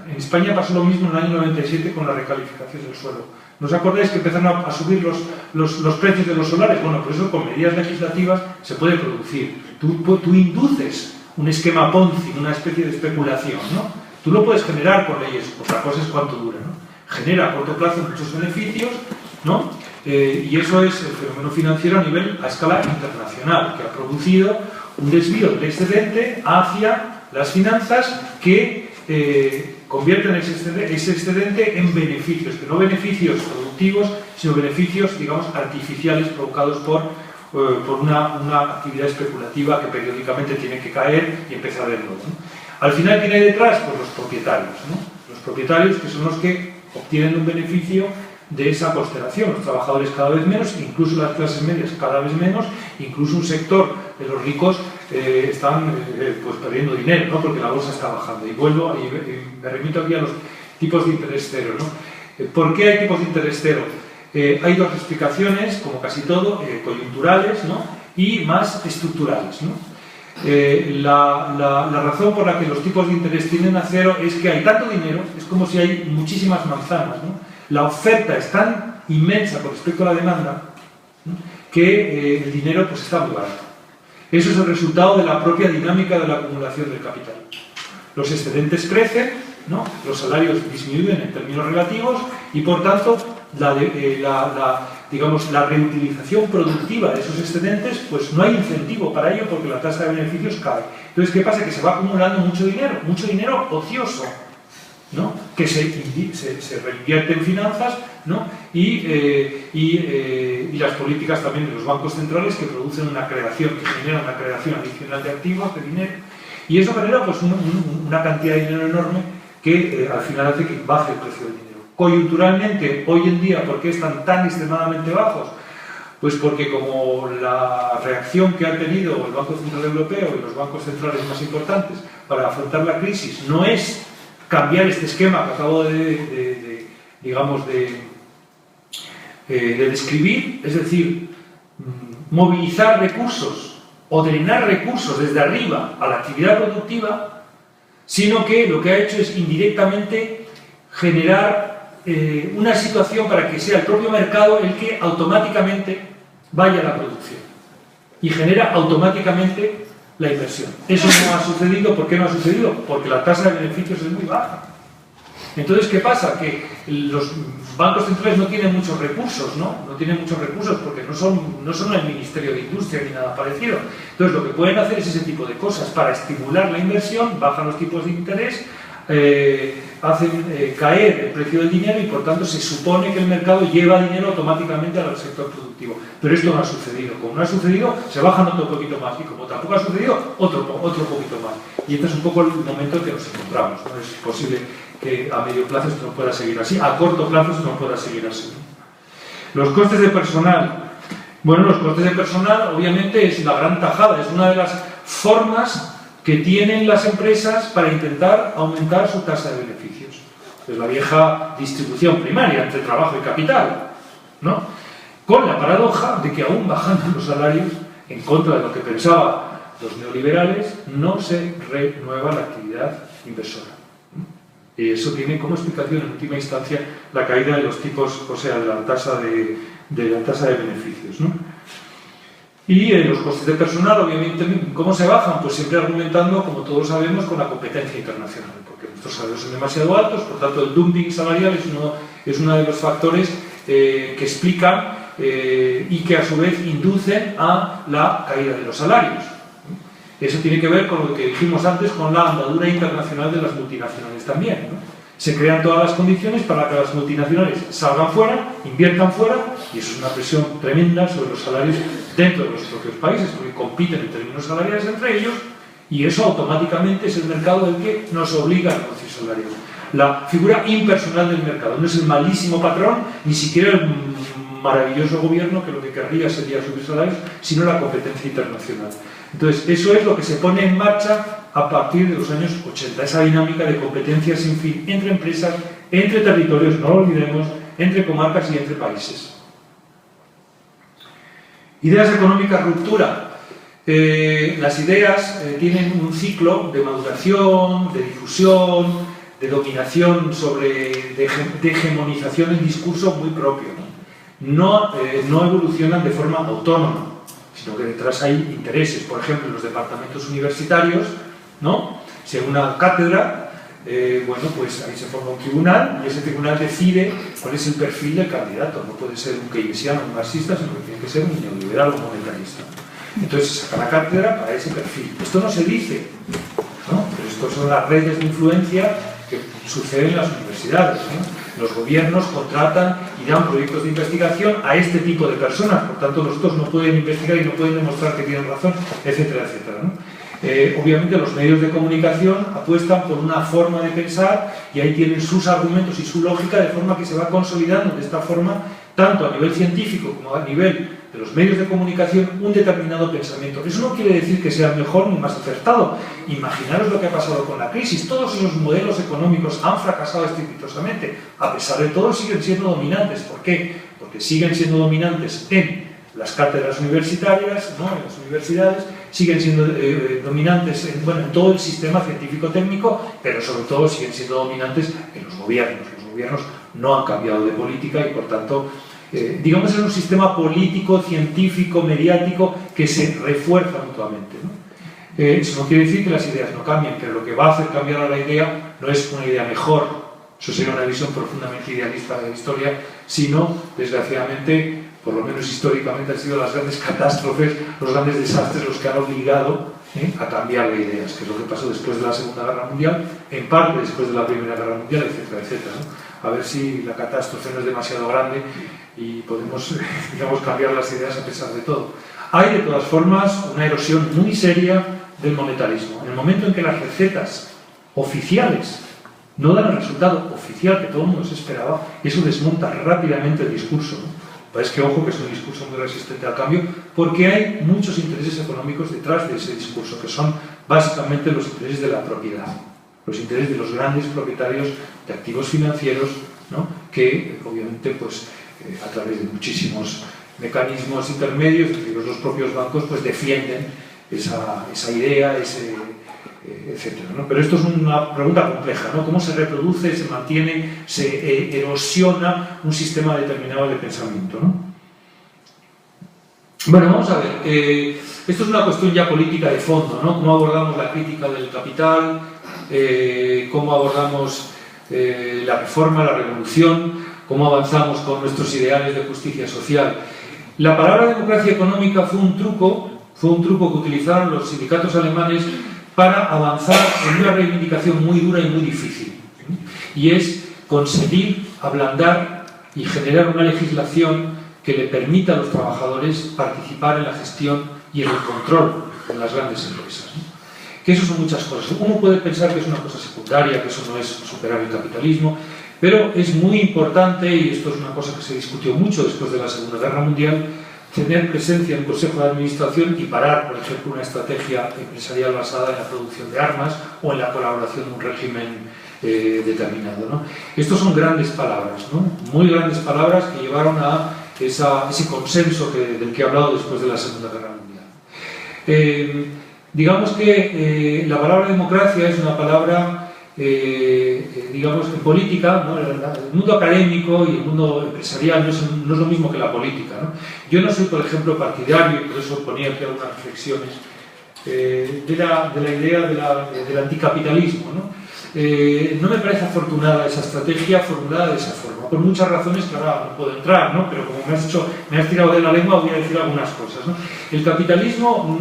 En España pasó lo mismo en el año 97 con la recalificación del suelo. ¿No os acordáis que empezaron a subir los precios de los solares? Bueno, por eso con medidas legislativas se puede producir. Tú induces un esquema Ponzi, una especie de especulación, ¿no? Tú lo puedes generar con leyes, otra cosa es cuánto dura, ¿no? Genera a corto plazo muchos beneficios, ¿no? Y eso es el fenómeno financiero a escala internacional, que ha producido un desvío del excedente hacia las finanzas que convierten ese excedente en beneficios, que no beneficios productivos, sino beneficios, digamos, artificiales provocados por una actividad especulativa que periódicamente tiene que caer y empezar de nuevo, ¿no? Al final, ¿quién hay detrás? Pues los propietarios, ¿no? Los propietarios, que son los que obtienen un beneficio de esa constelación, los trabajadores cada vez menos, incluso las clases medias cada vez menos, incluso un sector de los ricos están pues perdiendo dinero, ¿no? Porque la bolsa está bajando. Y vuelvo, y me remito aquí a los tipos de interés cero, ¿no? ¿Por qué hay tipos de interés cero? Hay dos explicaciones, como casi todo, coyunturales, ¿no? Y más estructurales, ¿no? La razón por la que los tipos de interés tienden a cero es que hay tanto dinero, es como si hay muchísimas manzanas, ¿no? La oferta es tan inmensa con respecto a la demanda, ¿no? Que el dinero pues está muy barato. Eso es el resultado de la propia dinámica de la acumulación del capital. Los excedentes crecen, ¿no? Los salarios disminuyen en términos relativos y por tanto digamos, la reutilización productiva de esos excedentes, pues no hay incentivo para ello porque la tasa de beneficios cae. Entonces, ¿qué pasa? Que se va acumulando mucho dinero ocioso, ¿no? Que se reinvierte en finanzas, ¿no? Y las políticas también de los bancos centrales que producen una creación, que generan una creación adicional de activos, de dinero, y eso genera pues una cantidad de dinero enorme que al final hace que baje el precio del dinero. Coyunturalmente, hoy en día, ¿por qué están tan extremadamente bajos? Pues porque como la reacción que ha tenido el Banco Central Europeo y los bancos centrales más importantes para afrontar la crisis no es cambiar este esquema que acabo de describir, es decir, movilizar recursos o drenar recursos desde arriba a la actividad productiva, sino que lo que ha hecho es indirectamente generar una situación para que sea el propio mercado el que automáticamente vaya a la producción y genera automáticamente la inversión. Eso no ha sucedido. ¿Por qué no ha sucedido? Porque la tasa de beneficios es muy baja. Entonces, ¿qué pasa? Que los bancos centrales no tienen muchos recursos, ¿no? No tienen muchos recursos porque no son el Ministerio de Industria ni nada parecido. Entonces, lo que pueden hacer es ese tipo de cosas para estimular la inversión, bajan los tipos de interés, hacen caer el precio del dinero y, por tanto, se supone que el mercado lleva dinero automáticamente al sector productivo. Pero esto no ha sucedido. Como no ha sucedido, se bajan otro poquito más y como tampoco ha sucedido, otro poquito más. Y este es un poco el momento en que nos encontramos, ¿no? Es posible que a medio plazo esto no pueda seguir así, a corto plazo esto no pueda seguir así. Los costes de personal. Bueno, los costes de personal obviamente es la gran tajada, es una de las formas que tienen las empresas para intentar aumentar su tasa de beneficios. Es la vieja distribución primaria entre trabajo y capital, ¿no? Con la paradoja de que aún bajando los salarios, en contra de lo que pensaban los neoliberales, no se renueva la actividad inversora. Y eso tiene como explicación en última instancia la caída de los tipos, o sea, de la tasa de beneficios, ¿no? Y los costes de personal, obviamente, ¿cómo se bajan? Pues siempre argumentando, como todos sabemos, con la competencia internacional, porque nuestros salarios son demasiado altos, por tanto el dumping salarial es uno de los factores que explican y que a su vez inducen a la caída de los salarios. Eso tiene que ver con lo que dijimos antes, con la andadura internacional de las multinacionales también, ¿no? Se crean todas las condiciones para que las multinacionales salgan fuera, inviertan fuera, y eso es una presión tremenda sobre los salarios dentro de los propios países, porque compiten en términos salariales entre ellos, y eso automáticamente es el mercado el que nos obliga a reducir salarios. La figura impersonal del mercado, no es el malísimo patrón, ni siquiera el maravilloso gobierno que lo que querría sería subir salarios, sino la competencia internacional. Entonces, eso es lo que se pone en marcha a partir de los años 80, esa dinámica de competencia sin fin entre empresas, entre territorios, no lo olvidemos, entre comarcas y entre países. Ideas económicas ruptura. Las ideas tienen un ciclo de maduración, de difusión, de dominación, de hegemonización del discurso muy propio, ¿no? No evolucionan de forma autónoma, sino que detrás hay intereses. Por ejemplo, en los departamentos universitarios, ¿no? Si hay una cátedra, bueno, pues ahí se forma un tribunal y ese tribunal decide cuál es el perfil del candidato. No puede ser un keynesiano, un marxista, sino que tiene que ser un neoliberal o un monetarista. Entonces se saca la cátedra para ese perfil. Esto no se dice, ¿no? Pero estas son las redes de influencia que suceden en las universidades, ¿no? Los gobiernos contratan y dan proyectos de investigación a este tipo de personas, por tanto los otros no pueden investigar y no pueden demostrar que tienen razón, etcétera, etcétera, ¿no? Obviamente los medios de comunicación apuestan por una forma de pensar y ahí tienen sus argumentos y su lógica, de forma que se va consolidando de esta forma, tanto a nivel científico como a nivel de los medios de comunicación, un determinado pensamiento. Eso no quiere decir que sea mejor ni más acertado. Imaginaros lo que ha pasado con la crisis. Todos esos modelos económicos han fracasado estrepitosamente. A pesar de todo, siguen siendo dominantes. ¿Por qué? Porque siguen siendo dominantes en las cátedras universitarias, ¿no? En las universidades, siguen siendo dominantes en todo el sistema científico-técnico, pero sobre todo siguen siendo dominantes en los gobiernos. Los gobiernos no han cambiado de política y, por tanto, digamos, es un sistema político, científico, mediático que se refuerza mutuamente, ¿no? Eso no quiere decir que las ideas no cambien, pero lo que va a hacer cambiar a la idea no es una idea mejor, eso sería una visión profundamente idealista de la historia, sino, desgraciadamente, por lo menos históricamente han sido las grandes catástrofes, los grandes desastres los que han obligado a cambiar de ideas, que es lo que pasó después de la Segunda Guerra Mundial, en parte después de la Primera Guerra Mundial, etcétera, etcétera, ¿no? A ver si la catástrofe no es demasiado grande y podemos, digamos, cambiar las ideas a pesar de todo. Hay, de todas formas, una erosión muy seria del monetarismo. En el momento en que las recetas oficiales no dan el resultado oficial que todo el mundo se esperaba, eso desmonta rápidamente el discurso, ¿no? Es que ojo que es un discurso muy resistente al cambio, porque hay muchos intereses económicos detrás de ese discurso, que son básicamente los intereses de la propiedad, los intereses de los grandes propietarios de activos financieros, ¿no? Que obviamente pues, a través de muchísimos mecanismos intermedios, es decir, los propios bancos pues, defienden esa idea, etcétera, ¿no? Pero esto es una pregunta compleja, ¿no? ¿Cómo se reproduce, se mantiene, se erosiona un sistema determinado de pensamiento, ¿no? Bueno, vamos a ver, esto es una cuestión ya política de fondo, ¿no? ¿Cómo abordamos la crítica del capital? ¿Cómo abordamos la reforma, la revolución? ¿Cómo avanzamos con nuestros ideales de justicia social? La palabra democracia económica fue un truco que utilizaron los sindicatos alemanes para avanzar en una reivindicación muy dura y muy difícil, y es conseguir ablandar y generar una legislación que le permita a los trabajadores participar en la gestión y en el control de las grandes empresas, ¿no? Que eso son muchas cosas. Uno puede pensar que es una cosa secundaria, que eso no es superar el capitalismo, pero es muy importante, y esto es una cosa que se discutió mucho después de la Segunda Guerra Mundial, tener presencia en el Consejo de Administración y parar, por ejemplo, una estrategia empresarial basada en la producción de armas o en la colaboración de un régimen determinado, ¿no? Estos son grandes palabras, ¿no? Muy grandes palabras que llevaron a ese consenso del que he hablado después de la Segunda Guerra Mundial. Digamos que la palabra democracia es una palabra digamos, en política, ¿no? El mundo académico y el mundo empresarial no es lo mismo que la política, ¿no? Yo no soy, por ejemplo, partidario, y por eso ponía aquí algunas reflexiones, de la idea del anticapitalismo, ¿no? No me parece afortunada esa estrategia formulada de esa forma, por muchas razones que ahora no puedo entrar, ¿no? Pero como me has tirado de la lengua, voy a decir algunas cosas, ¿no? El capitalismo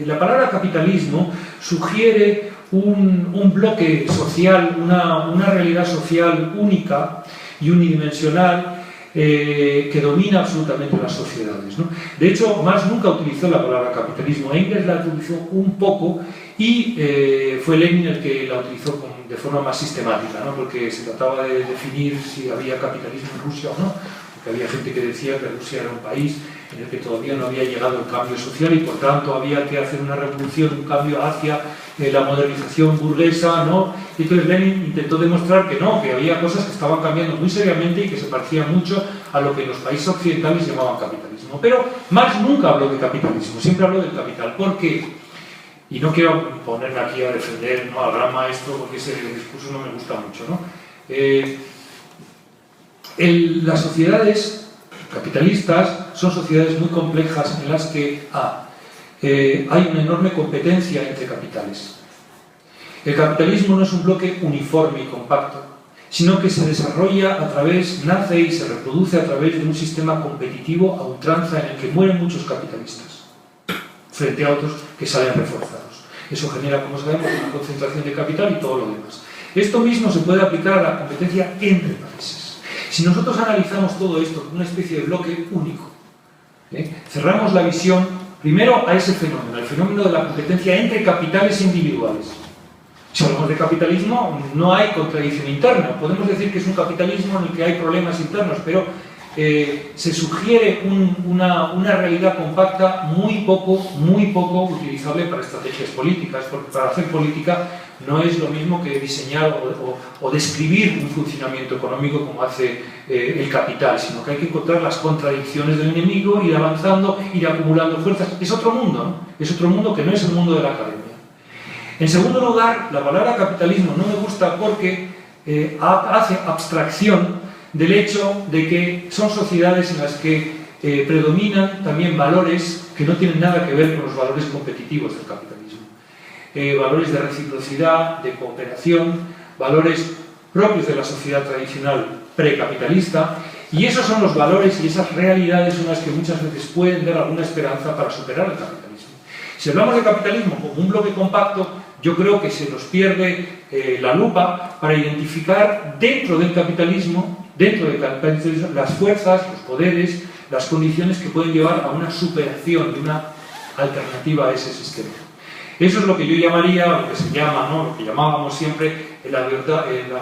la palabra capitalismo sugiere un bloque social, una realidad social única y unidimensional que domina absolutamente las sociedades, ¿no? De hecho, Marx nunca utilizó la palabra capitalismo, Engels la utilizó un poco y fue Lenin el que la utilizó de forma más sistemática, ¿no? Porque se trataba de definir si había capitalismo en Rusia o no, porque había gente que decía que Rusia era un país en el que todavía no había llegado el cambio social y por tanto había que hacer una revolución, un cambio hacia la modernización burguesa, ¿no? Y entonces Lenin intentó demostrar que no, que había cosas que estaban cambiando muy seriamente y que se parecían mucho a lo que en los países occidentales llamaban capitalismo. Pero Marx nunca habló de capitalismo, siempre habló del capital. ¿Por qué? Y no quiero ponerme aquí a defender, ¿no?, al gran maestro, porque ese discurso no me gusta mucho, ¿no? Las sociedades capitalistas son sociedades muy complejas en las que hay una enorme competencia entre capitales. El capitalismo no es un bloque uniforme y compacto, sino que se desarrolla nace y se reproduce a través de un sistema competitivo a ultranza en el que mueren muchos capitalistas frente a otros que salen reforzados. Eso genera, como sabemos, una concentración de capital y todo lo demás. Esto mismo se puede aplicar a la competencia entre países. Si nosotros analizamos todo esto como una especie de bloque único, cerramos la visión primero a ese fenómeno, el fenómeno de la competencia entre capitales individuales. Si hablamos de capitalismo, no hay contradicción interna. Podemos decir que es un capitalismo en el que hay problemas internos, pero se sugiere una realidad compacta muy poco utilizable para estrategias políticas, porque para hacer política no es lo mismo que diseñar o describir un funcionamiento económico como hace el capital, sino que hay que encontrar las contradicciones del enemigo, ir avanzando, ir acumulando fuerzas. Es otro mundo, ¿no? Es otro mundo que no es el mundo de la academia. En segundo lugar, la palabra capitalismo no me gusta porque hace abstracción del hecho de que son sociedades en las que predominan también valores que no tienen nada que ver con los valores competitivos del capitalismo. Valores de reciprocidad, de cooperación, valores propios de la sociedad tradicional precapitalista Y esos son los valores y esas realidades son las que muchas veces pueden dar alguna esperanza para superar el capitalismo. Si hablamos de capitalismo como un bloque compacto, yo creo que se nos pierde la lupa para identificar dentro del capitalismo las fuerzas, los poderes, las condiciones que pueden llevar a una superación de una alternativa a ese sistema. Eso es lo que yo llamaría, lo que se llama, ¿no?, lo que llamábamos siempre la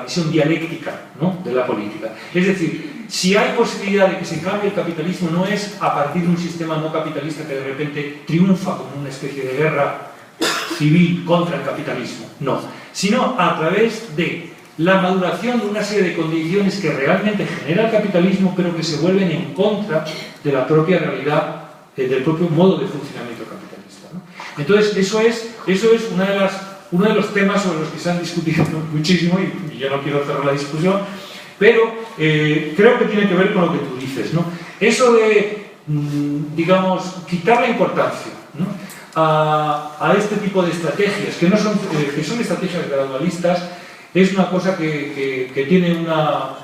visión dialéctica, ¿no?, de la política. Es decir, si hay posibilidad de que se cambie el capitalismo, no es a partir de un sistema no capitalista que de repente triunfa como una especie de guerra civil contra el capitalismo, no, sino a través de la maduración de una serie de condiciones que realmente genera el capitalismo, pero que se vuelven en contra de la propia realidad, del propio modo de funcionamiento capitalista, ¿no? Entonces, eso es uno de los temas sobre los que se han discutido muchísimo, y yo no quiero cerrar la discusión, pero creo que tiene que ver con lo que tú dices, ¿no? Eso de, digamos, quitar la importancia, ¿no?, a este tipo de estrategias, que son estrategias gradualistas, es una cosa que tiene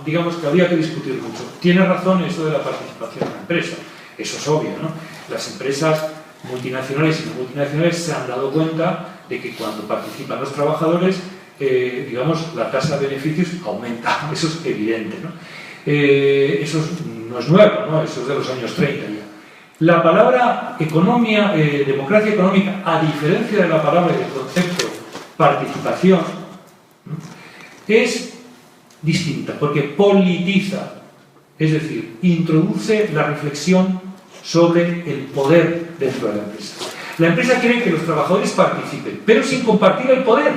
digamos, que habría que discutir mucho. Tiene razón eso de la participación en la empresa, eso es obvio, ¿no? Las empresas multinacionales y no multinacionales se han dado cuenta de que cuando participan los trabajadores, digamos, la tasa de beneficios aumenta, eso es evidente, ¿no? Eso no es nuevo, ¿no? Eso es de los años 30 ya. La palabra democracia económica, a diferencia de la palabra y del concepto participación, ¿no?, es distinta, porque politiza, es decir, introduce la reflexión sobre el poder dentro de la empresa. La empresa quiere que los trabajadores participen, pero sin compartir el poder.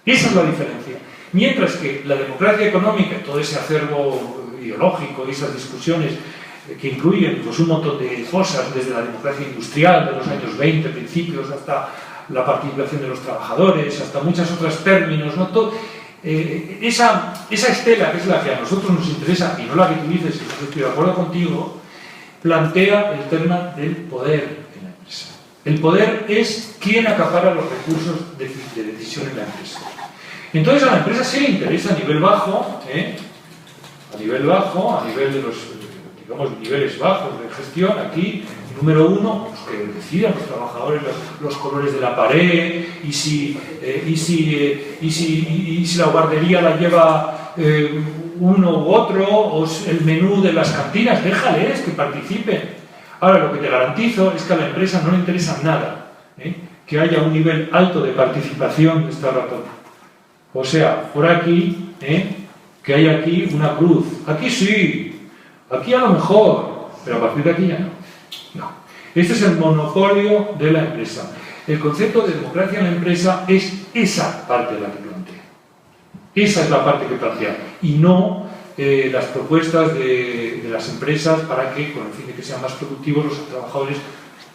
Esa es la diferencia. Mientras que la democracia económica, todo ese acervo ideológico y esas discusiones que incluyen pues, un montón de cosas, desde la democracia industrial de los años 20, principios, hasta la participación de los trabajadores, hasta muchos otros términos, ¿no? Esa estela, que es la que a nosotros nos interesa, y no la que tú dices, y no estoy de acuerdo contigo, plantea el tema del poder en la empresa. El poder es quien acapara los recursos de decisión en la empresa. Entonces a la empresa sí le interesa a nivel bajo, a nivel de los, digamos, niveles bajos de gestión, aquí, número uno, pues que decidan los trabajadores los colores de la pared, y si la guardería la lleva uno u otro, o el menú de las cantinas, déjales que participen. Ahora, lo que te garantizo es que a la empresa no le interesa nada que haya un nivel alto de participación de esta ratón. O sea, por aquí, que haya aquí una cruz. Aquí sí, aquí a lo mejor, pero a partir de aquí ya no. No. Este es el monopolio de la empresa. El concepto de democracia en la empresa es esa parte de la que plantea. Esa es la parte que plantea. Y no las propuestas de las empresas para que, con el fin de que sean más productivos, los trabajadores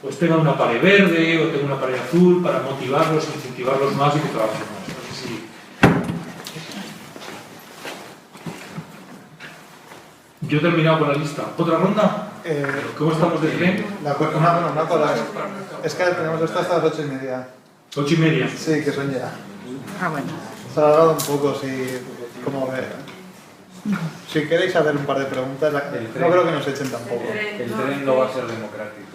pues tengan una pared verde o tengan una pared azul para motivarlos, incentivarlos más y que trabajen más. No sé si... Yo he terminado con la lista. ¿Otra ronda? ¿Cómo estamos de tren? Una cosa. Es que tenemos esto hasta las 8:30. 8:30. Sí, que son ya. Ah, bueno. Se ha alargado un poco, como si queréis hacer un par de preguntas, no creo que nos echen tampoco. El tren no va a ser democrático.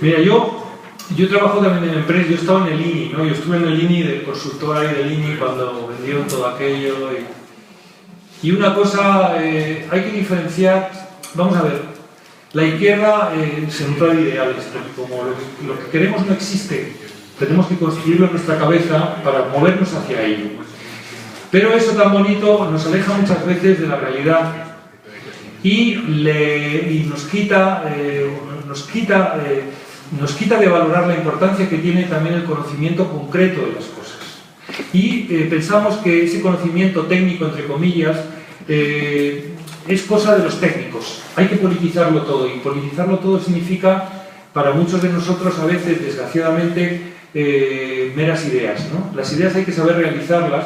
Mira, yo trabajo también en empresas, yo estaba en el INI, ¿no? Yo estuve en el INI, de consultor ahí del INI cuando vendieron todo aquello. Y una cosa, hay que diferenciar, vamos a ver, la izquierda se nutre de ideales, porque como lo que queremos no existe, tenemos que construirlo en nuestra cabeza para movernos hacia ello. Pero eso tan bonito nos aleja muchas veces de la realidad y nos quita de valorar la importancia que tiene también el conocimiento concreto de las cosas. Y pensamos que ese conocimiento técnico, entre comillas, es cosa de los técnicos. Hay que politizarlo todo, y politizarlo todo significa, para muchos de nosotros, a veces, desgraciadamente, meras ideas, ¿no? Las ideas hay que saber realizarlas,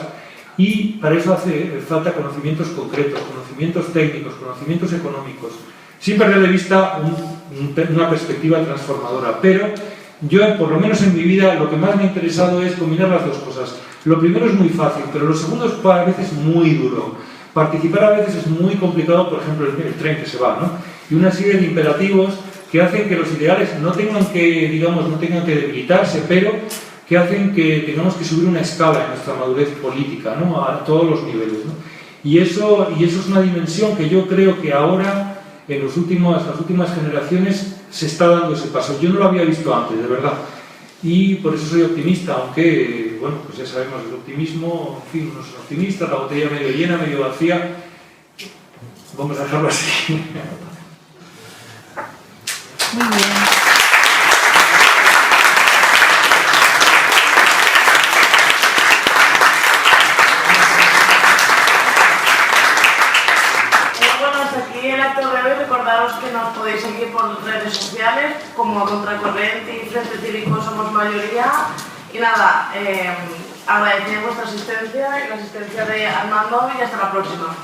y para eso hace falta conocimientos concretos, conocimientos técnicos, conocimientos económicos, sin perder de vista una perspectiva transformadora. Pero yo, por lo menos en mi vida, lo que más me ha interesado es combinar las dos cosas. Lo primero es muy fácil, pero lo segundo es a veces muy duro. participar a veces es muy complicado, por ejemplo, el tren que se va, ¿no? Y una serie de imperativos que hacen que los ideales no tengan que, digamos, no tengan que debilitarse, pero que hacen que tengamos que subir una escala en nuestra madurez política, ¿no? A todos los niveles, ¿no? Y eso es una dimensión que yo creo que ahora, en las últimas generaciones, se está dando ese paso. Yo no lo había visto antes, de verdad. Y por eso soy optimista, aunque, bueno, pues ya sabemos el optimismo, en fin, unos son optimistas, la botella medio llena, medio vacía. Vamos a dejarlo así. Muy bien. Bueno, hasta aquí el acto de hoy. Recordaros que nos podéis seguir por redes sociales como Contracorriente y Frente Cívico Somos Mayoría. Y nada, agradecer vuestra asistencia y la asistencia de Armando y hasta la próxima.